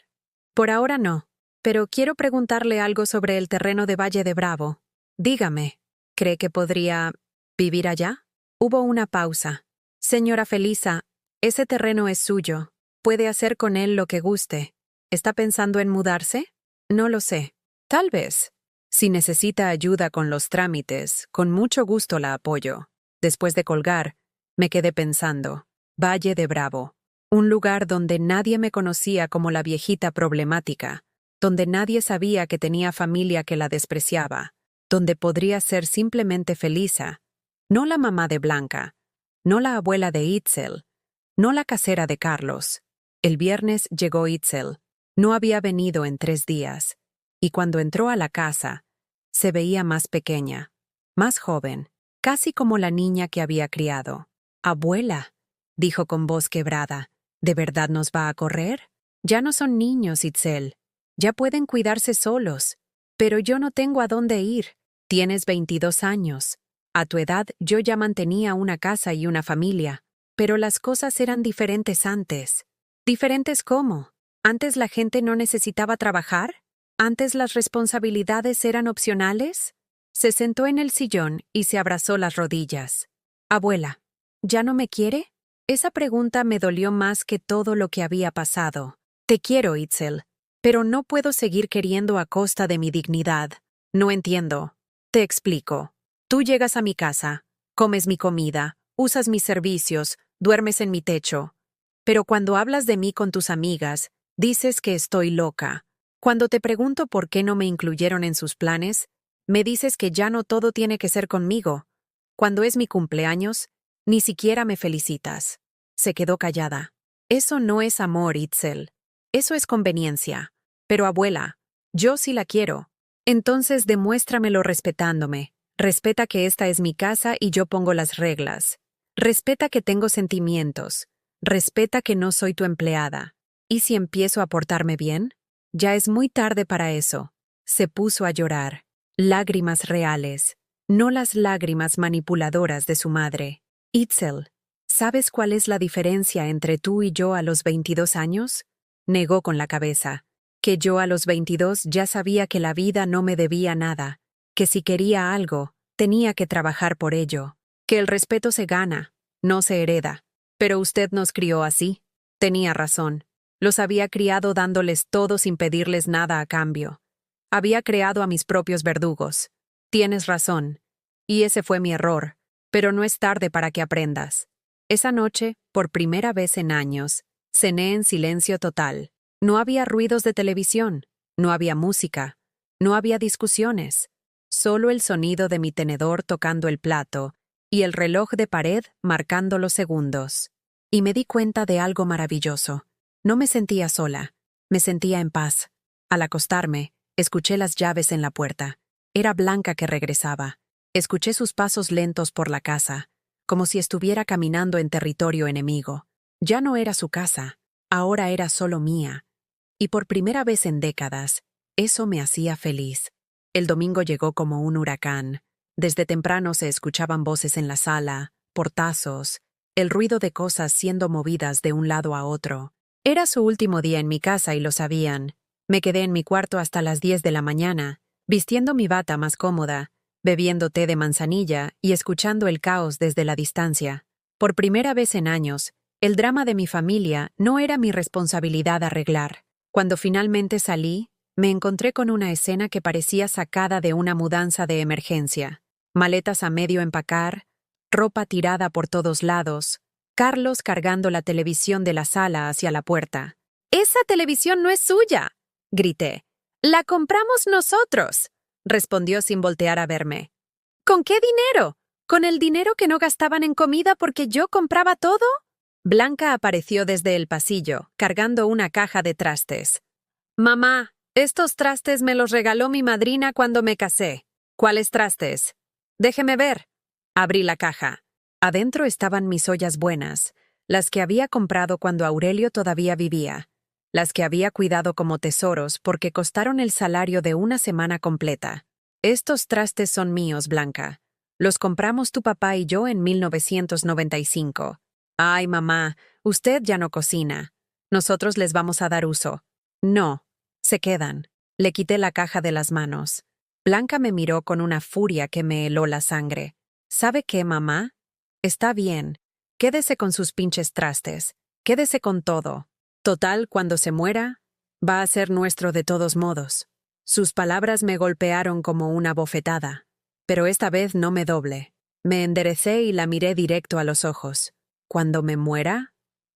Por ahora no, pero quiero preguntarle algo sobre el terreno de Valle de Bravo. Dígame, ¿cree que podría vivir allá? Hubo una pausa. Señora Felisa, ese terreno es suyo. Puede hacer con él lo que guste. ¿Está pensando en mudarse? No lo sé. Tal vez. Si necesita ayuda con los trámites, con mucho gusto la apoyo. Después de colgar, me quedé pensando. Valle de Bravo. Un lugar donde nadie me conocía como la viejita problemática, donde nadie sabía que tenía familia que la despreciaba, donde podría ser simplemente Felisa, no la mamá de Blanca, no la abuela de Itzel, no la casera de Carlos. El viernes llegó Itzel. No había venido en 3 días, y cuando entró a la casa, se veía más pequeña, más joven, casi como la niña que había criado. «Abuela», dijo con voz quebrada, ¿de verdad nos va a correr? Ya no son niños, Itzel. Ya pueden cuidarse solos. Pero yo no tengo a dónde ir. Tienes 22 años. A tu edad yo ya mantenía una casa y una familia. Pero las cosas eran diferentes antes. ¿Diferentes cómo? ¿Antes la gente no necesitaba trabajar? ¿Antes las responsabilidades eran opcionales? Se sentó en el sillón y se abrazó las rodillas. Abuela, ¿ya no me quiere? Esa pregunta me dolió más que todo lo que había pasado. Te quiero, Itzel, pero no puedo seguir queriendo a costa de mi dignidad. No entiendo. Te explico. Tú llegas a mi casa, comes mi comida, usas mis servicios, duermes en mi techo. Pero cuando hablas de mí con tus amigas, dices que estoy loca. Cuando te pregunto por qué no me incluyeron en sus planes, me dices que ya no todo tiene que ser conmigo. Cuando es mi cumpleaños, ni siquiera me felicitas. Se quedó callada. Eso no es amor, Itzel. Eso es conveniencia. Pero abuela, yo sí la quiero. Entonces demuéstramelo respetándome. Respeta que esta es mi casa y yo pongo las reglas. Respeta que tengo sentimientos. Respeta que no soy tu empleada. ¿Y si empiezo a portarme bien? Ya es muy tarde para eso. Se puso a llorar. Lágrimas reales, no las lágrimas manipuladoras de su madre. Itzel, ¿sabes cuál es la diferencia entre tú y yo a los 22 años? Negó con la cabeza. Que yo a los 22 ya sabía que la vida no me debía nada, que si quería algo, tenía que trabajar por ello, que el respeto se gana, no se hereda. Pero usted nos crió así. Tenía razón. Los había criado dándoles todo sin pedirles nada a cambio. Había creado a mis propios verdugos. Tienes razón. Y ese fue mi error. Pero no es tarde para que aprendas. Esa noche, por primera vez en años, cené en silencio total. No había ruidos de televisión, no había música, no había discusiones. Solo el sonido de mi tenedor tocando el plato y el reloj de pared marcando los segundos. Y me di cuenta de algo maravilloso. No me sentía sola, me sentía en paz. Al acostarme, escuché las llaves en la puerta. Era Blanca que regresaba. Escuché sus pasos lentos por la casa, como si estuviera caminando en territorio enemigo. Ya no era su casa, ahora era solo mía. Y por primera vez en décadas, eso me hacía feliz. El domingo llegó como un huracán. Desde temprano se escuchaban voces en la sala, portazos, el ruido de cosas siendo movidas de un lado a otro. Era su último día en mi casa y lo sabían. Me quedé en mi cuarto hasta las 10 de la mañana, vistiendo mi bata más cómoda, bebiendo té de manzanilla y escuchando el caos desde la distancia. Por primera vez en años, el drama de mi familia no era mi responsabilidad arreglar. Cuando finalmente salí, me encontré con una escena que parecía sacada de una mudanza de emergencia. Maletas a medio empacar, ropa tirada por todos lados, Carlos cargando la televisión de la sala hacia la puerta. «¡Esa televisión no es suya!», grité. «¡La compramos nosotros!», respondió sin voltear a verme. «¿Con qué dinero? ¿Con el dinero que no gastaban en comida porque yo compraba todo?». Blanca apareció desde el pasillo, cargando una caja de trastes. «Mamá, estos trastes me los regaló mi madrina cuando me casé». «¿Cuáles trastes?». «Déjeme ver». Abrí la caja. Adentro estaban mis ollas buenas, las que había comprado cuando Aurelio todavía vivía, las que había cuidado como tesoros porque costaron el salario de una semana completa. «Estos trastes son míos, Blanca. Los compramos tu papá y yo en 1995. «Ay, mamá, usted ya no cocina. Nosotros les vamos a dar uso». «No, se quedan». Le quité la caja de las manos. Blanca me miró con una furia que me heló la sangre. «¿Sabe qué, mamá? Está bien. Quédese con sus pinches trastes. Quédese con todo. Total, cuando se muera, va a ser nuestro de todos modos». Sus palabras me golpearon como una bofetada. Pero esta vez no me doblé. Me enderecé y la miré directo a los ojos. «¿Cuando me muera?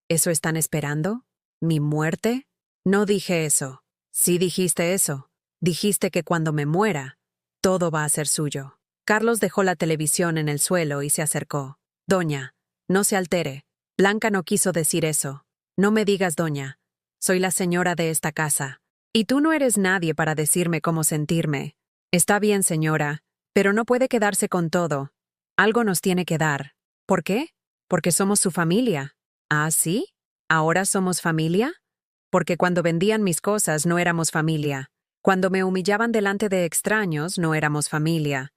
¿Eso están esperando? ¿Mi muerte?». «No dije eso». «Sí dijiste eso. Dijiste que cuando me muera, todo va a ser suyo». Carlos dejó la televisión en el suelo y se acercó. «Doña, no se altere. Blanca no quiso decir eso. No me digas doña. Soy la señora de esta casa. Y tú no eres nadie para decirme cómo sentirme». «Está bien, señora, pero no puede quedarse con todo. Algo nos tiene que dar». «¿Por qué?». «Porque somos su familia». «¿Ah, sí? ¿Ahora somos familia?». «Porque cuando vendían mis cosas no éramos familia. Cuando me humillaban delante de extraños no éramos familia.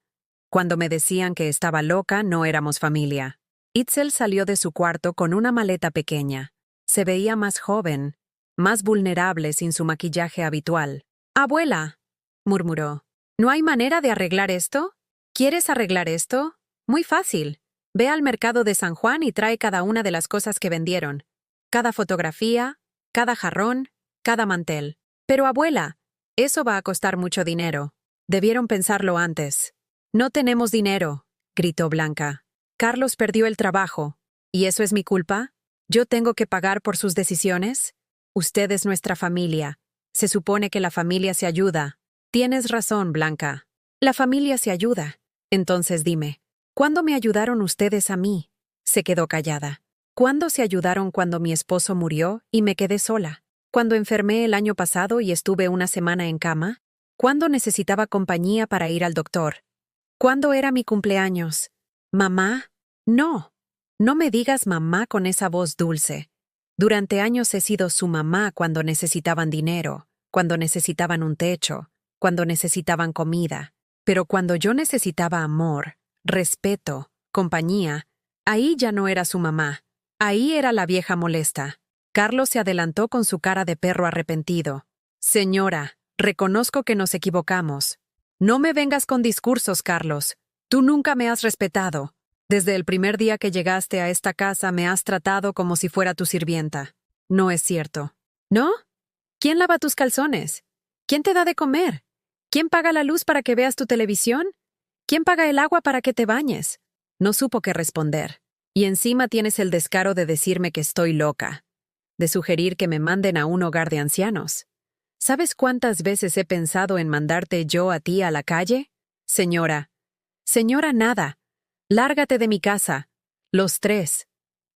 Cuando me decían que estaba loca no éramos familia». Itzel salió de su cuarto con una maleta pequeña. Se veía más joven, más vulnerable sin su maquillaje habitual. «Abuela», murmuró, «¿no hay manera de arreglar esto? ¿Quieres arreglar esto? Muy fácil. Ve al mercado de San Juan y trae cada una de las cosas que vendieron. Cada fotografía, cada jarrón, cada mantel. Pero abuela, eso va a costar mucho dinero. Debieron pensarlo antes». «No tenemos dinero», gritó Blanca. «Carlos perdió el trabajo. ¿Y eso es mi culpa? ¿Yo tengo que pagar por sus decisiones? Usted es nuestra familia. Se supone que la familia se ayuda». «Tienes razón, Blanca. La familia se ayuda. Entonces dime, ¿cuándo me ayudaron ustedes a mí?». Se quedó callada. «¿Cuándo se ayudaron cuando mi esposo murió y me quedé sola? ¿Cuando enfermé el año pasado y estuve una semana en cama? ¿Cuándo necesitaba compañía para ir al doctor? ¿Cuándo era mi cumpleaños? ¿Mamá? No. No me digas mamá con esa voz dulce. Durante años he sido su mamá cuando necesitaban dinero, cuando necesitaban un techo, cuando necesitaban comida. Pero cuando yo necesitaba amor, respeto, compañía, ahí ya no era su mamá. Ahí era la vieja molesta». Carlos se adelantó con su cara de perro arrepentido. «Señora, reconozco que nos equivocamos. No me vengas con discursos, Carlos. Tú nunca me has respetado. Desde el primer día que llegaste a esta casa me has tratado como si fuera tu sirvienta». «No es cierto». «¿No? ¿Quién lava tus calzones? ¿Quién te da de comer? ¿Quién paga la luz para que veas tu televisión? ¿Quién paga el agua para que te bañes?». No supo qué responder. «Y encima tienes el descaro de decirme que estoy loca, de sugerir que me manden a un hogar de ancianos. ¿Sabes cuántas veces he pensado en mandarte yo a ti a la calle? Señora. Señora, nada. Lárgate de mi casa. Los tres.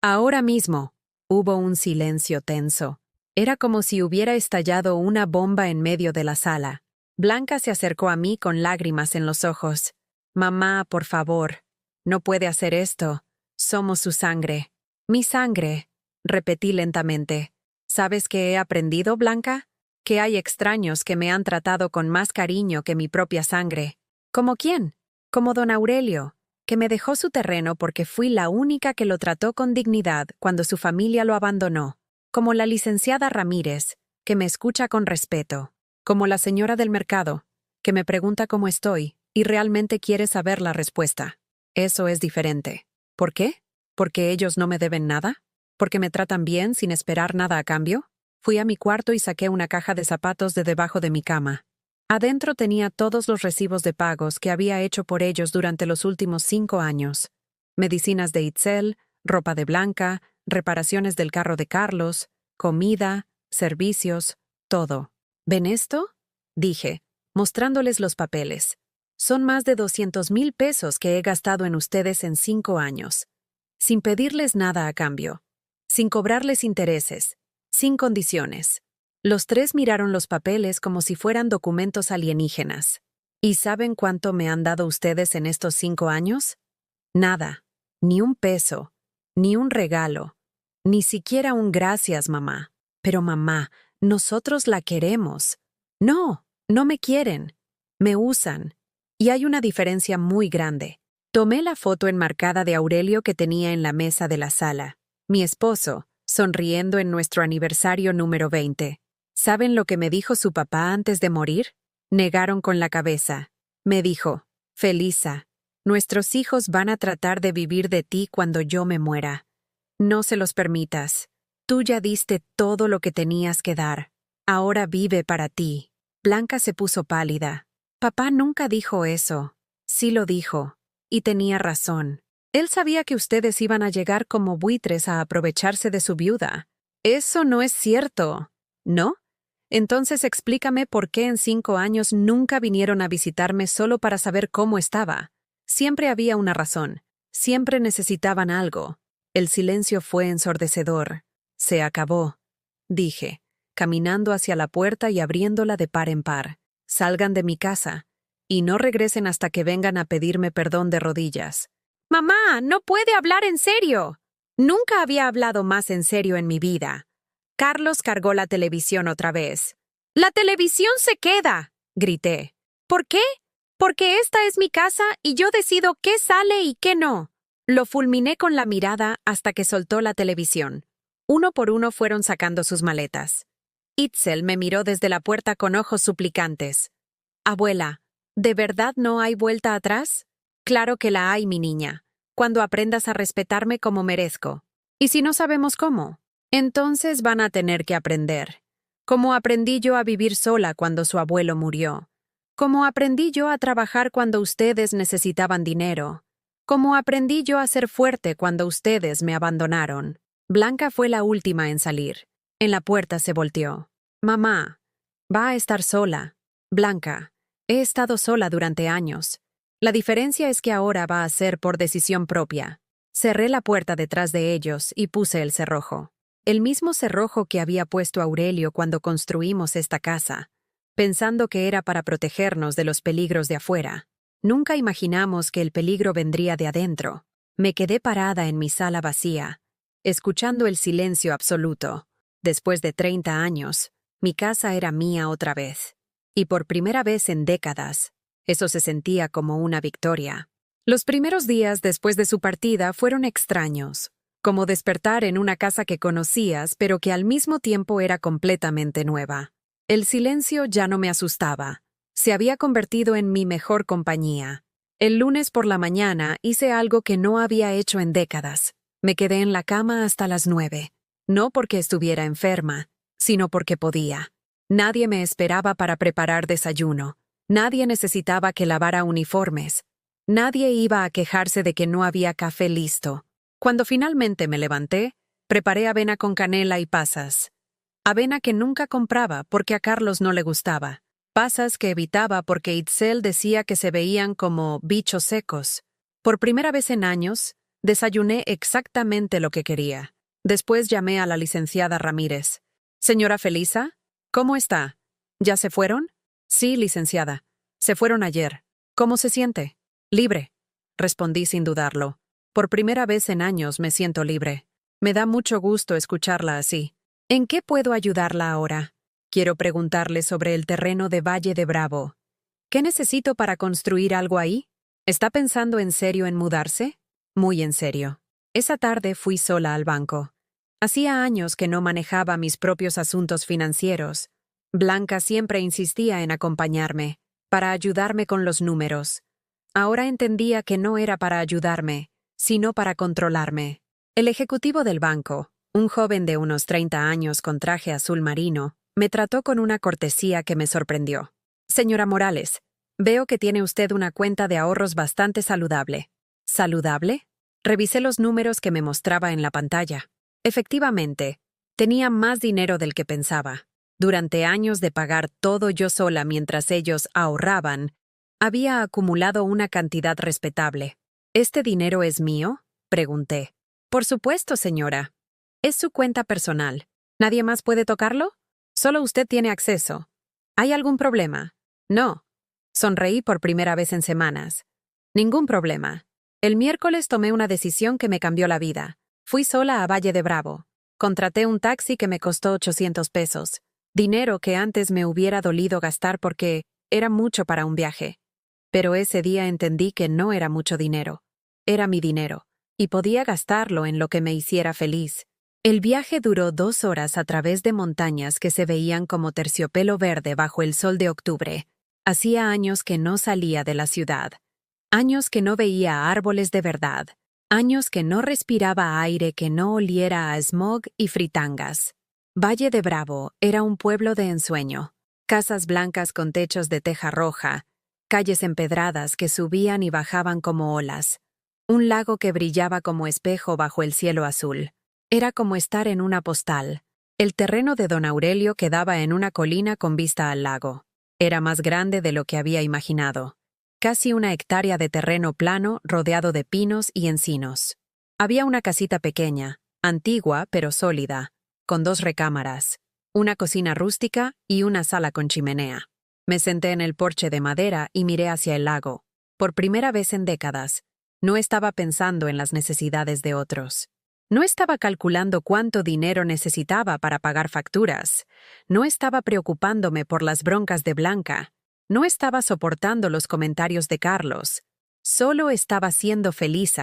Ahora mismo». Hubo un silencio tenso. Era como si hubiera estallado una bomba en medio de la sala. Blanca se acercó a mí con lágrimas en los ojos. Mamá, por favor, no puede hacer esto. Somos su sangre. Mi sangre, repetí lentamente. ¿Sabes qué he aprendido, Blanca? Que hay extraños que me han tratado con más cariño que mi propia sangre. ¿Como quién? Como don Aurelio, que me dejó su terreno porque fui la única que lo trató con dignidad cuando su familia lo abandonó. Como la licenciada Ramírez, que me escucha con respeto. Como la señora del mercado, que me pregunta cómo estoy y realmente quiere saber la respuesta. Eso es diferente. ¿Por qué? ¿Porque ellos no me deben nada? ¿Porque me tratan bien sin esperar nada a cambio? Fui a mi cuarto y saqué una caja de zapatos de debajo de mi cama. Adentro tenía todos los recibos de pagos que había hecho por ellos durante los últimos 5 años. Medicinas de Itzel, ropa de Blanca, reparaciones del carro de Carlos, comida, servicios, todo. ¿Ven esto? Dije, mostrándoles los papeles. Son más de 200,000 pesos que he gastado en ustedes en 5 años. Sin pedirles nada a cambio. Sin cobrarles intereses. Sin condiciones. Los 3 miraron los papeles como si fueran documentos alienígenas. ¿Y saben cuánto me han dado ustedes en estos 5 años? Nada. Ni un peso. Ni un regalo. Ni siquiera un gracias, mamá. Pero mamá, nosotros la queremos. No, no me quieren. Me usan. Y hay una diferencia muy grande. Tomé la foto enmarcada de Aurelio que tenía en la mesa de la sala. Mi esposo, sonriendo en nuestro aniversario número 20. ¿Saben lo que me dijo su papá antes de morir? Negaron con la cabeza. Me dijo, Felisa, nuestros hijos van a tratar de vivir de ti cuando yo me muera. No se los permitas. Tú ya diste todo lo que tenías que dar. Ahora vive para ti. Blanca se puso pálida. Papá nunca dijo eso. Sí lo dijo. Y tenía razón. Él sabía que ustedes iban a llegar como buitres a aprovecharse de su viuda. Eso no es cierto. ¿No? Entonces explícame por qué en 5 años nunca vinieron a visitarme solo para saber cómo estaba. Siempre había una razón. Siempre necesitaban algo. El silencio fue ensordecedor. Se acabó, dije, caminando hacia la puerta y abriéndola de par en par. Salgan de mi casa. Y no regresen hasta que vengan a pedirme perdón de rodillas. ¡Mamá, no puede hablar en serio! Nunca había hablado más en serio en mi vida. Carlos cargó la televisión otra vez. ¡La televisión se queda!, grité. ¿Por qué? Porque esta es mi casa y yo decido qué sale y qué no. Lo fulminé con la mirada hasta que soltó la televisión. Uno por uno fueron sacando sus maletas. Itzel me miró desde la puerta con ojos suplicantes. Abuela, ¿de verdad no hay vuelta atrás? Claro que la hay, mi niña, cuando aprendas a respetarme como merezco. ¿Y si no sabemos cómo? Entonces van a tener que aprender. Como aprendí yo a vivir sola cuando su abuelo murió. Como aprendí yo a trabajar cuando ustedes necesitaban dinero. Como aprendí yo a ser fuerte cuando ustedes me abandonaron. Blanca fue la última en salir. En la puerta se volteó. Mamá, va a estar sola. Blanca, he estado sola durante años. La diferencia es que ahora va a ser por decisión propia. Cerré la puerta detrás de ellos y puse el cerrojo. El mismo cerrojo que había puesto Aurelio cuando construimos esta casa, pensando que era para protegernos de los peligros de afuera. Nunca imaginamos que el peligro vendría de adentro. Me quedé parada en mi sala vacía, escuchando el silencio absoluto. Después de 30 años, mi casa era mía otra vez. Y por primera vez en décadas, eso se sentía como una victoria. Los primeros días después de su partida fueron extraños, como despertar en una casa que conocías pero que al mismo tiempo era completamente nueva. El silencio ya no me asustaba. Se había convertido en mi mejor compañía. El lunes por la mañana hice algo que no había hecho en décadas. Me quedé en la cama hasta las 9. No porque estuviera enferma, sino porque podía. Nadie me esperaba para preparar desayuno. Nadie necesitaba que lavara uniformes. Nadie iba a quejarse de que no había café listo. Cuando finalmente me levanté, preparé avena con canela y pasas. Avena que nunca compraba porque a Carlos no le gustaba. Pasas que evitaba porque Itzel decía que se veían como bichos secos. Por primera vez en años, desayuné exactamente lo que quería. Después llamé a la licenciada Ramírez. Señora Felisa, ¿cómo está? ¿Ya se fueron? Sí, licenciada. Se fueron ayer. ¿Cómo se siente? Libre. Respondí sin dudarlo. Por primera vez en años me siento libre. Me da mucho gusto escucharla así. ¿En qué puedo ayudarla ahora? Quiero preguntarle sobre el terreno de Valle de Bravo. ¿Qué necesito para construir algo ahí? ¿Está pensando en serio en mudarse? Muy en serio. Esa tarde fui sola al banco. Hacía años que no manejaba mis propios asuntos financieros. Blanca siempre insistía en acompañarme, para ayudarme con los números. Ahora entendía que no era para ayudarme, sino para controlarme. El ejecutivo del banco, un joven de unos 30 años con traje azul marino, me trató con una cortesía que me sorprendió. Señora Morales, veo que tiene usted una cuenta de ahorros bastante saludable. ¿Saludable? Revisé los números que me mostraba en la pantalla. Efectivamente, tenía más dinero del que pensaba. Durante años de pagar todo yo sola mientras ellos ahorraban, había acumulado una cantidad respetable. ¿Este dinero es mío? Pregunté. Por supuesto, señora. Es su cuenta personal. ¿Nadie más puede tocarlo? Solo usted tiene acceso. ¿Hay algún problema? No. Sonreí por primera vez en semanas. Ningún problema. El miércoles tomé una decisión que me cambió la vida. Fui sola a Valle de Bravo. Contraté un taxi que me costó 800 pesos. Dinero que antes me hubiera dolido gastar porque era mucho para un viaje. Pero ese día entendí que no era mucho dinero. Era mi dinero, y podía gastarlo en lo que me hiciera feliz. El viaje duró 2 horas a través de montañas que se veían como terciopelo verde bajo el sol de octubre. Hacía años que no salía de la ciudad. Años que no veía árboles de verdad. Años que no respiraba aire que no oliera a smog y fritangas. Valle de Bravo era un pueblo de ensueño. Casas blancas con techos de teja roja, calles empedradas que subían y bajaban como olas. Un lago que brillaba como espejo bajo el cielo azul. Era como estar en una postal. El terreno de don Aurelio quedaba en una colina con vista al lago. Era más grande de lo que había imaginado. Casi 1 hectárea de terreno plano rodeado de pinos y encinos. Había una casita pequeña, antigua pero sólida, con 2 recámaras, una cocina rústica y una sala con chimenea. Me senté en el porche de madera y miré hacia el lago. Por primera vez en décadas, no estaba pensando en las necesidades de otros. No estaba calculando cuánto dinero necesitaba para pagar facturas. No estaba preocupándome por las broncas de Blanca. No estaba soportando los comentarios de Carlos. Solo estaba siendo feliz,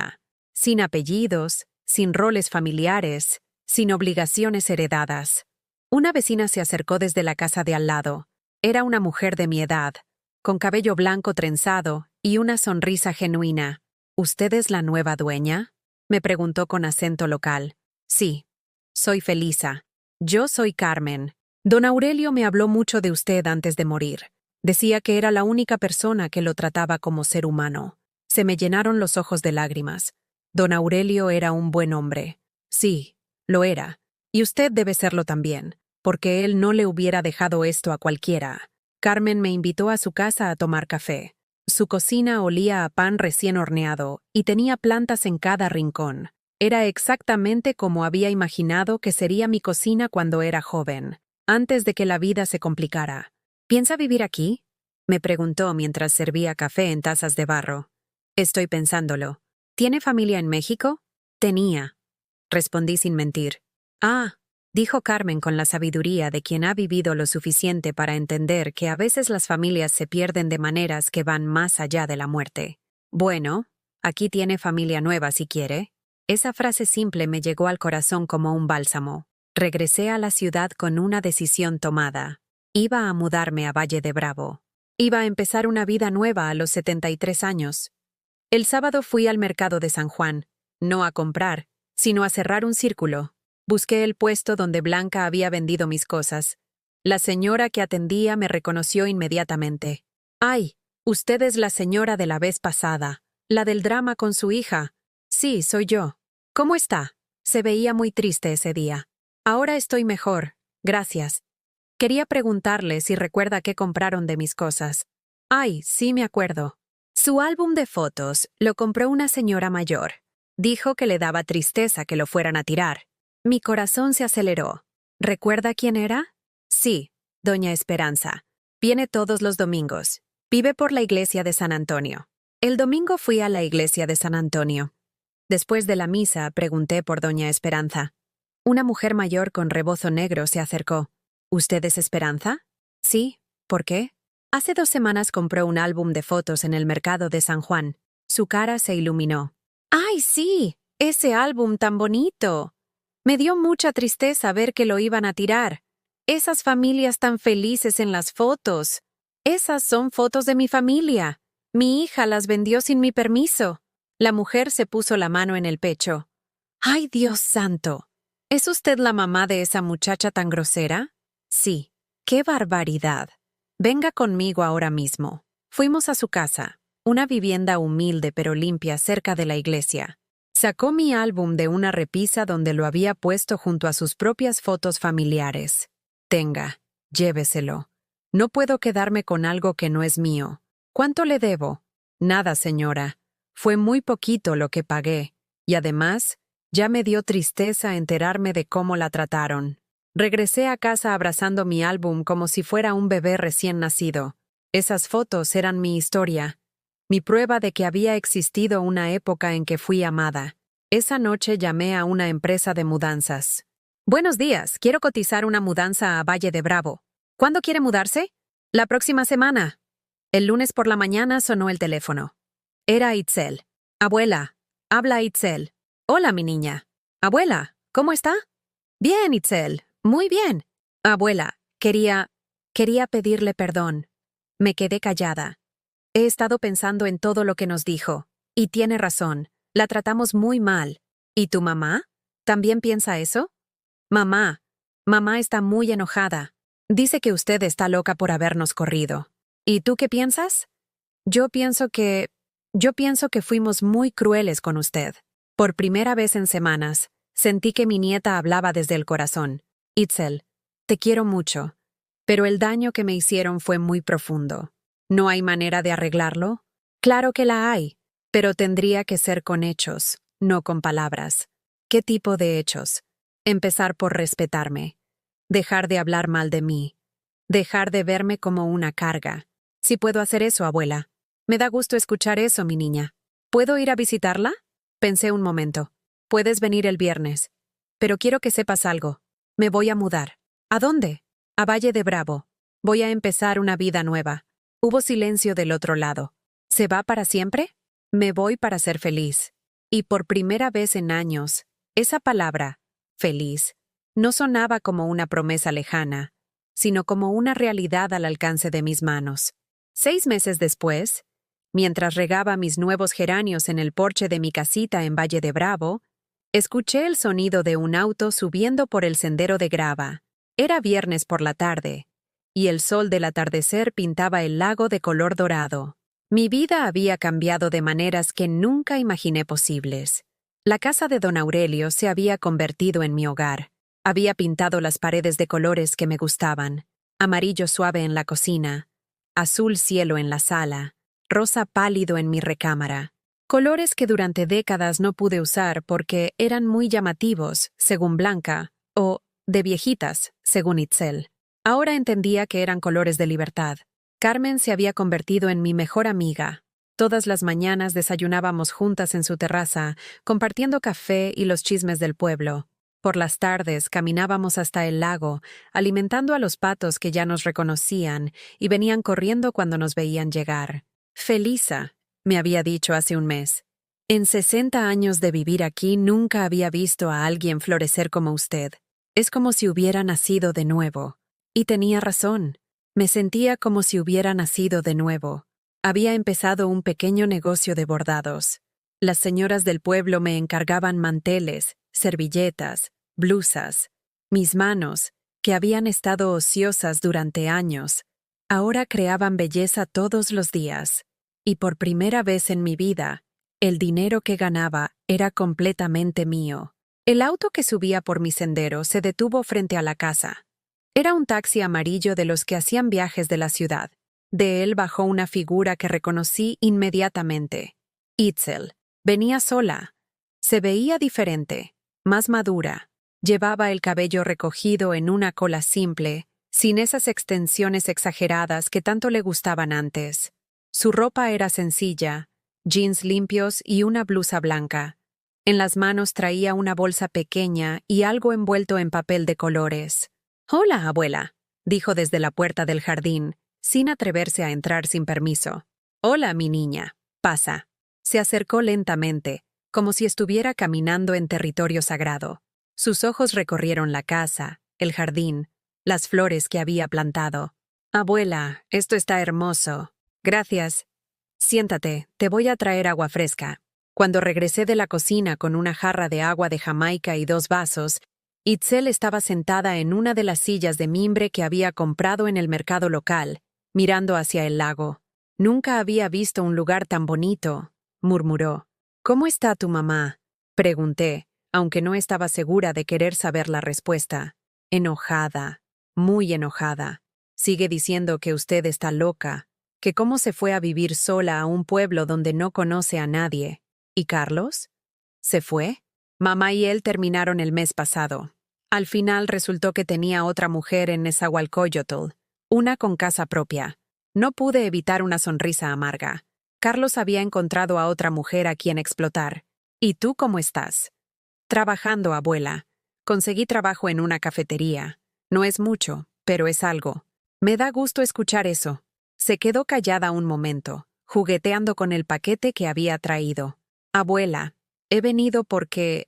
sin apellidos, sin roles familiares, sin obligaciones heredadas. Una vecina se acercó desde la casa de al lado. Era una mujer de mi edad, con cabello blanco trenzado y una sonrisa genuina. ¿Usted es la nueva dueña?, me preguntó con acento local. Sí, soy Felisa. Yo soy Carmen. Don Aurelio me habló mucho de usted antes de morir. Decía que era la única persona que lo trataba como ser humano. Se me llenaron los ojos de lágrimas. Don Aurelio era un buen hombre. Sí, lo era. Y usted debe serlo también, porque él no le hubiera dejado esto a cualquiera. Carmen me invitó a su casa a tomar café. Su cocina olía a pan recién horneado y tenía plantas en cada rincón. Era exactamente como había imaginado que sería mi cocina cuando era joven, antes de que la vida se complicara. ¿Piensa vivir aquí?, me preguntó mientras servía café en tazas de barro. Estoy pensándolo. ¿Tiene familia en México? Tenía. Respondí sin mentir. Ah, dijo Carmen con la sabiduría de quien ha vivido lo suficiente para entender que a veces las familias se pierden de maneras que van más allá de la muerte. Bueno, aquí tiene familia nueva si quiere. Esa frase simple me llegó al corazón como un bálsamo. Regresé a la ciudad con una decisión tomada. Iba a mudarme a Valle de Bravo. Iba a empezar una vida nueva a los 73 años. El sábado fui al mercado de San Juan, no a comprar, sino a cerrar un círculo. Busqué el puesto donde Blanca había vendido mis cosas. La señora que atendía me reconoció inmediatamente. «¡Ay! Usted es la señora de la vez pasada, la del drama con su hija». «Sí, soy yo». «¿Cómo está?» Se veía muy triste ese día. «Ahora estoy mejor, gracias». Quería preguntarle si recuerda qué compraron de mis cosas. «Ay, sí me acuerdo». Su álbum de fotos lo compró una señora mayor. Dijo que le daba tristeza que lo fueran a tirar. Mi corazón se aceleró. ¿Recuerda quién era? Sí, doña Esperanza. Viene todos los domingos. Vive por la iglesia de San Antonio. El domingo fui a la iglesia de San Antonio. Después de la misa, pregunté por doña Esperanza. Una mujer mayor con rebozo negro se acercó. ¿Usted es Esperanza? Sí. ¿Por qué? Hace 2 semanas compró un álbum de fotos en el mercado de San Juan. Su cara se iluminó. ¡Ay, sí! ¡Ese álbum tan bonito! Me dio mucha tristeza ver que lo iban a tirar. Esas familias tan felices en las fotos. Esas son fotos de mi familia. Mi hija las vendió sin mi permiso. La mujer se puso la mano en el pecho. ¡Ay, Dios santo! ¿Es usted la mamá de esa muchacha tan grosera? Sí. ¡Qué barbaridad! Venga conmigo ahora mismo. Fuimos a su casa, una vivienda humilde pero limpia cerca de la iglesia. Sacó mi álbum de una repisa donde lo había puesto junto a sus propias fotos familiares. Tenga, lléveselo. No puedo quedarme con algo que no es mío. ¿Cuánto le debo? Nada, señora. Fue muy poquito lo que pagué. Y además, ya me dio tristeza enterarme de cómo la trataron. Regresé a casa abrazando mi álbum como si fuera un bebé recién nacido. Esas fotos eran mi historia, mi prueba de que había existido una época en que fui amada. Esa noche llamé a una empresa de mudanzas. Buenos días, quiero cotizar una mudanza a Valle de Bravo. ¿Cuándo quiere mudarse? La próxima semana. El lunes por la mañana sonó el teléfono. Era Itzel. Abuela, habla Itzel. Hola, mi niña. Abuela, ¿cómo está? Bien, Itzel. Muy bien. Abuela, quería pedirle perdón. Me quedé callada. He estado pensando en todo lo que nos dijo. Y tiene razón. La tratamos muy mal. ¿Y tu mamá? ¿También piensa eso? Mamá está muy enojada. Dice que usted está loca por habernos corrido. ¿Y tú qué piensas? Yo pienso que fuimos muy crueles con usted. Por primera vez en semanas, sentí que mi nieta hablaba desde el corazón. Itzel, te quiero mucho, pero el daño que me hicieron fue muy profundo. ¿No hay manera de arreglarlo? Claro que la hay, pero tendría que ser con hechos, no con palabras. ¿Qué tipo de hechos? Empezar por respetarme. Dejar de hablar mal de mí. Dejar de verme como una carga. Si puedo hacer eso, abuela. Me da gusto escuchar eso, mi niña. ¿Puedo ir a visitarla? Pensé un momento. Puedes venir el viernes. Pero quiero que sepas algo. Me voy a mudar. ¿A dónde? A Valle de Bravo. Voy a empezar una vida nueva. Hubo silencio del otro lado. ¿Se va para siempre? Me voy para ser feliz. Y por primera vez en años, esa palabra, feliz, no sonaba como una promesa lejana, sino como una realidad al alcance de mis manos. 6 meses después, mientras regaba mis nuevos geranios en el porche de mi casita en Valle de Bravo, escuché el sonido de un auto subiendo por el sendero de grava. Era viernes por la tarde, y el sol del atardecer pintaba el lago de color dorado. Mi vida había cambiado de maneras que nunca imaginé posibles. La casa de don Aurelio se había convertido en mi hogar. Había pintado las paredes de colores que me gustaban: amarillo suave en la cocina, azul cielo en la sala, rosa pálido en mi recámara. Colores que durante décadas no pude usar porque eran muy llamativos, según Blanca, o de viejitas, según Itzel. Ahora entendía que eran colores de libertad. Carmen se había convertido en mi mejor amiga. Todas las mañanas desayunábamos juntas en su terraza, compartiendo café y los chismes del pueblo. Por las tardes caminábamos hasta el lago, alimentando a los patos que ya nos reconocían y venían corriendo cuando nos veían llegar. Felisa, me había dicho hace un mes. En 60 años de vivir aquí nunca había visto a alguien florecer como usted. Es como si hubiera nacido de nuevo. Y tenía razón. Me sentía como si hubiera nacido de nuevo. Había empezado un pequeño negocio de bordados. Las señoras del pueblo me encargaban manteles, servilletas, blusas. Mis manos, que habían estado ociosas durante años, ahora creaban belleza todos los días. Y por primera vez en mi vida, el dinero que ganaba era completamente mío. El auto que subía por mi sendero se detuvo frente a la casa. Era un taxi amarillo de los que hacían viajes de la ciudad. De él bajó una figura que reconocí inmediatamente. Itzel. Venía sola. Se veía diferente, más madura. Llevaba el cabello recogido en una cola simple, sin esas extensiones exageradas que tanto le gustaban antes. Su ropa era sencilla, jeans limpios y una blusa blanca. En las manos traía una bolsa pequeña y algo envuelto en papel de colores. «Hola, abuela», dijo desde la puerta del jardín, sin atreverse a entrar sin permiso. «Hola, mi niña. Pasa». Se acercó lentamente, como si estuviera caminando en territorio sagrado. Sus ojos recorrieron la casa, el jardín, las flores que había plantado. «Abuela, esto está hermoso. Gracias. Siéntate, te voy a traer agua fresca». Cuando regresé de la cocina con una jarra de agua de Jamaica y 2 vasos, Itzel estaba sentada en una de las sillas de mimbre que había comprado en el mercado local, mirando hacia el lago. «Nunca había visto un lugar tan bonito», murmuró. «¿Cómo está tu mamá?», pregunté, aunque no estaba segura de querer saber la respuesta. «Enojada, muy enojada. Sigue diciendo que usted está loca, que cómo se fue a vivir sola a un pueblo donde no conoce a nadie. ¿Y Carlos? ¿Se fue?» Mamá y él terminaron el mes pasado. Al final resultó que tenía otra mujer en Nezahualcóyotl, una con casa propia. No pude evitar una sonrisa amarga. Carlos había encontrado a otra mujer a quien explotar. ¿Y tú cómo estás? «Trabajando, abuela. Conseguí trabajo en una cafetería. No es mucho, pero es algo». «Me da gusto escuchar eso». Se quedó callada un momento, jugueteando con el paquete que había traído. «Abuela, he venido porque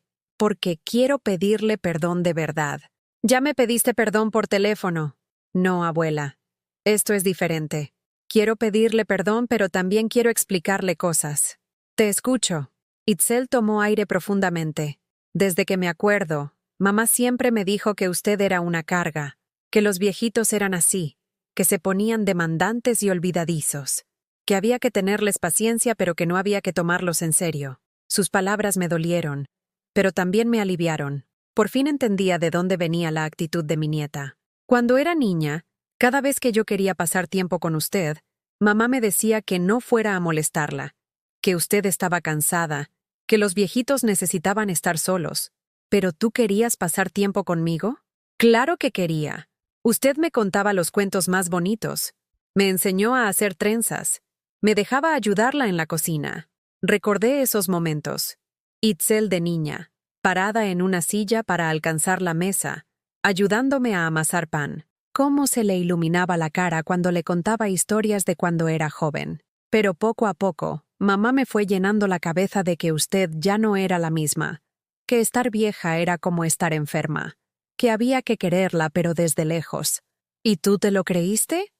quiero pedirle perdón de verdad». «Ya me pediste perdón por teléfono». «No, abuela. Esto es diferente. Quiero pedirle perdón, pero también quiero explicarle cosas». «Te escucho». Itzel tomó aire profundamente. «Desde que me acuerdo, mamá siempre me dijo que usted era una carga, que los viejitos eran así, que se ponían demandantes y olvidadizos, que había que tenerles paciencia pero que no había que tomarlos en serio». Sus palabras me dolieron, pero también me aliviaron. Por fin entendía de dónde venía la actitud de mi nieta. Cuando era niña, cada vez que yo quería pasar tiempo con usted, mamá me decía que no fuera a molestarla, que usted estaba cansada, que los viejitos necesitaban estar solos. ¿Pero tú querías pasar tiempo conmigo? Claro que quería. Usted me contaba los cuentos más bonitos. Me enseñó a hacer trenzas. Me dejaba ayudarla en la cocina. Recordé esos momentos. Itzel de niña, parada en una silla para alcanzar la mesa, ayudándome a amasar pan. Cómo se le iluminaba la cara cuando le contaba historias de cuando era joven. Pero poco a poco, mamá me fue llenando la cabeza de que usted ya no era la misma, que estar vieja era como estar enferma, que había que quererla pero desde lejos. ¿Y tú te lo creíste?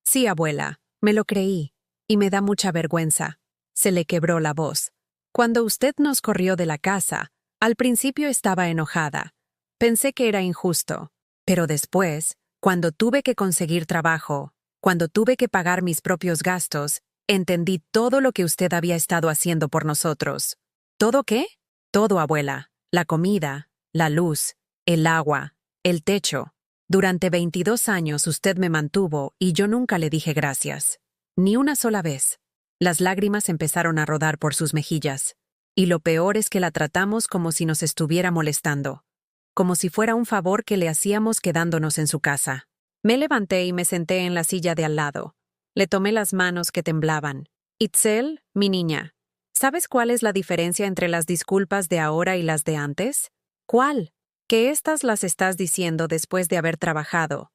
Sí, abuela, me lo creí, y me da mucha vergüenza. Se le quebró la voz. Cuando usted nos corrió de la casa, al principio estaba enojada. Pensé que era injusto, pero después, cuando tuve que conseguir trabajo, cuando tuve que pagar mis propios gastos, entendí todo lo que usted había estado haciendo por nosotros. ¿Todo qué? Todo, abuela. La comida, la luz, el agua, el techo. Durante 22 años usted me mantuvo y yo nunca le dije gracias. Ni una sola vez. Las lágrimas empezaron a rodar por sus mejillas. Y lo peor es que la tratamos como si nos estuviera molestando. Como si fuera un favor que le hacíamos quedándonos en su casa. Me levanté y me senté en la silla de al lado. Le tomé las manos que temblaban. «Itzel, mi niña, ¿sabes cuál es la diferencia entre las disculpas de ahora y las de antes?» «¿Cuál?» «Que estas las estás diciendo después de haber trabajado,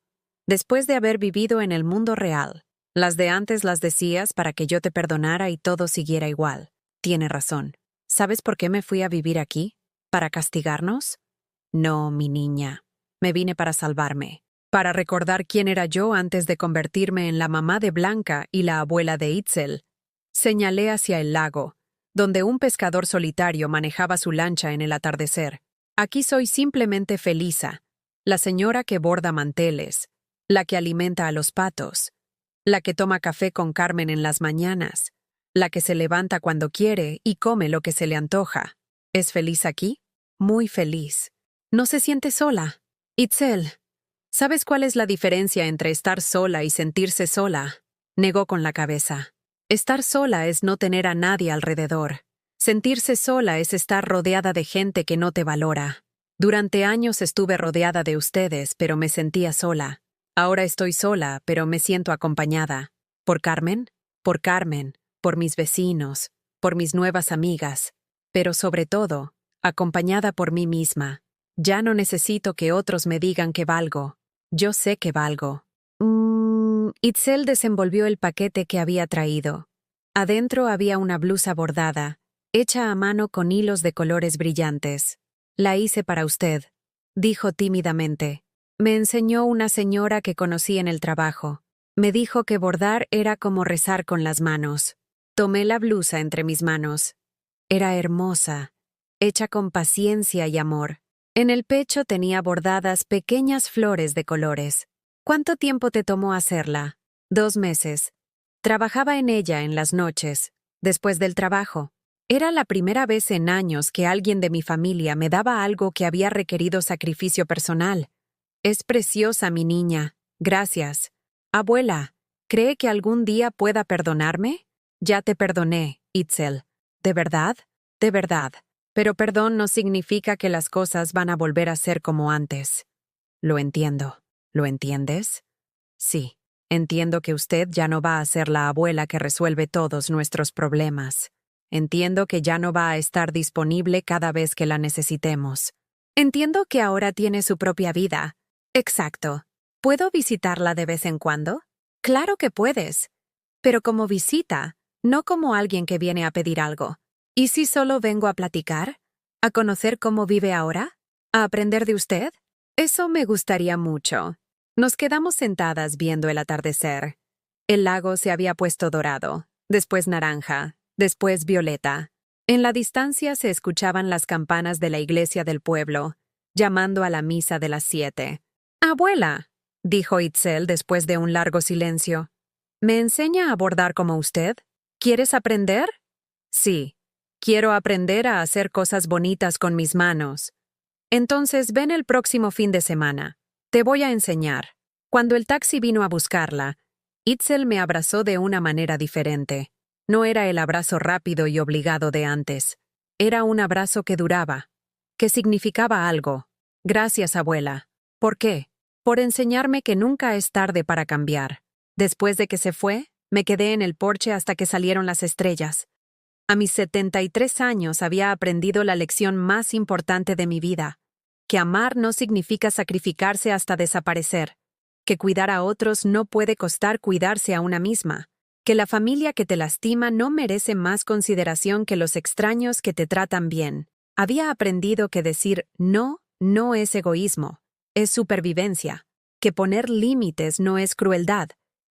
después de haber vivido en el mundo real. Las de antes las decías para que yo te perdonara y todo siguiera igual. Tiene razón. ¿Sabes por qué me fui a vivir aquí? ¿Para castigarnos?» «No, mi niña. Me vine para salvarme. Para recordar quién era yo antes de convertirme en la mamá de Blanca y la abuela de Itzel». Señalé hacia el lago, donde un pescador solitario manejaba su lancha en el atardecer. «Aquí soy simplemente Felisa, la señora que borda manteles, la que alimenta a los patos, la que toma café con Carmen en las mañanas, la que se levanta cuando quiere y come lo que se le antoja. ¿Es feliz aquí? Muy feliz. ¿No se siente sola? Itzel, ¿sabes cuál es la diferencia entre estar sola y sentirse sola?» Negó con la cabeza. Estar sola es no tener a nadie alrededor. Sentirse sola es estar rodeada de gente que no te valora. Durante años estuve rodeada de ustedes, pero me sentía sola. Ahora estoy sola, pero me siento acompañada. ¿Por Carmen? Por Carmen, por mis vecinos, por mis nuevas amigas, pero sobre todo, acompañada por mí misma. Ya no necesito que otros me digan que valgo. Yo sé que valgo. Itzel desenvolvió el paquete que había traído. Adentro había una blusa bordada, hecha a mano con hilos de colores brillantes. La hice para usted, dijo tímidamente. Me enseñó una señora que conocí en el trabajo. Me dijo que bordar era como rezar con las manos. Tomé la blusa entre mis manos. Era hermosa, hecha con paciencia y amor. En el pecho tenía bordadas pequeñas flores de colores. ¿Cuánto tiempo te tomó hacerla? 2 meses. Trabajaba en ella en las noches, después del trabajo. Era la primera vez en años que alguien de mi familia me daba algo que había requerido sacrificio personal. Es preciosa, mi niña. Gracias. Abuela, ¿cree que algún día pueda perdonarme? Ya te perdoné, Itzel. ¿De verdad? De verdad. Pero perdón no significa que las cosas van a volver a ser como antes. Lo entiendo. ¿Lo entiendes? Sí. Entiendo que usted ya no va a ser la abuela que resuelve todos nuestros problemas. Entiendo que ya no va a estar disponible cada vez que la necesitemos. Entiendo que ahora tiene su propia vida. Exacto. ¿Puedo visitarla de vez en cuando? Claro que puedes. Pero como visita, no como alguien que viene a pedir algo. ¿Y si solo vengo a platicar? ¿A conocer cómo vive ahora? ¿A aprender de usted? Eso me gustaría mucho. Nos quedamos sentadas viendo el atardecer. El lago se había puesto dorado, después naranja, después violeta. En la distancia se escuchaban las campanas de la iglesia del pueblo, llamando a la misa de las 7. «Abuela», dijo Itzel después de un largo silencio, ¿me enseña a bordar como usted? ¿Quieres aprender? Sí, quiero aprender a hacer cosas bonitas con mis manos. Entonces ven el próximo fin de semana. Te voy a enseñar. Cuando el taxi vino a buscarla, Itzel me abrazó de una manera diferente. No era el abrazo rápido y obligado de antes. Era un abrazo que duraba, que significaba algo. Gracias, abuela. ¿Por qué? Por enseñarme que nunca es tarde para cambiar. Después de que se fue, me quedé en el porche hasta que salieron las estrellas. A mis 73 años había aprendido la lección más importante de mi vida, que amar no significa sacrificarse hasta desaparecer, que cuidar a otros no puede costar cuidarse a una misma, que la familia que te lastima no merece más consideración que los extraños que te tratan bien. Había aprendido que decir no es egoísmo, es supervivencia, que poner límites no es crueldad,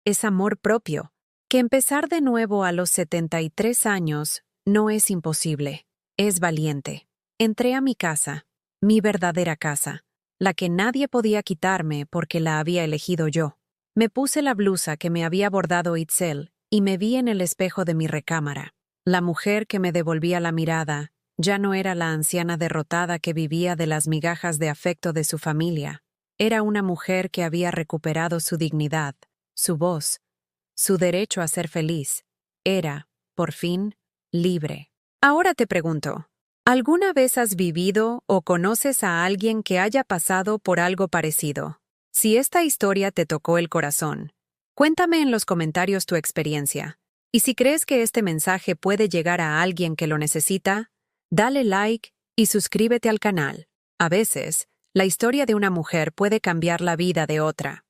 es amor propio, que empezar de nuevo a los 73 años no es imposible, es valiente. Entré a mi casa, mi verdadera casa, la que nadie podía quitarme porque la había elegido yo. Me puse la blusa que me había bordado Itzel y me vi en el espejo de mi recámara. La mujer que me devolvía la mirada ya no era la anciana derrotada que vivía de las migajas de afecto de su familia. Era una mujer que había recuperado su dignidad, su voz, su derecho a ser feliz. Era, por fin, libre. Ahora te pregunto, ¿alguna vez has vivido o conoces a alguien que haya pasado por algo parecido? Si esta historia te tocó el corazón, cuéntame en los comentarios tu experiencia. Y si crees que este mensaje puede llegar a alguien que lo necesita, dale like y suscríbete al canal. A veces, la historia de una mujer puede cambiar la vida de otra.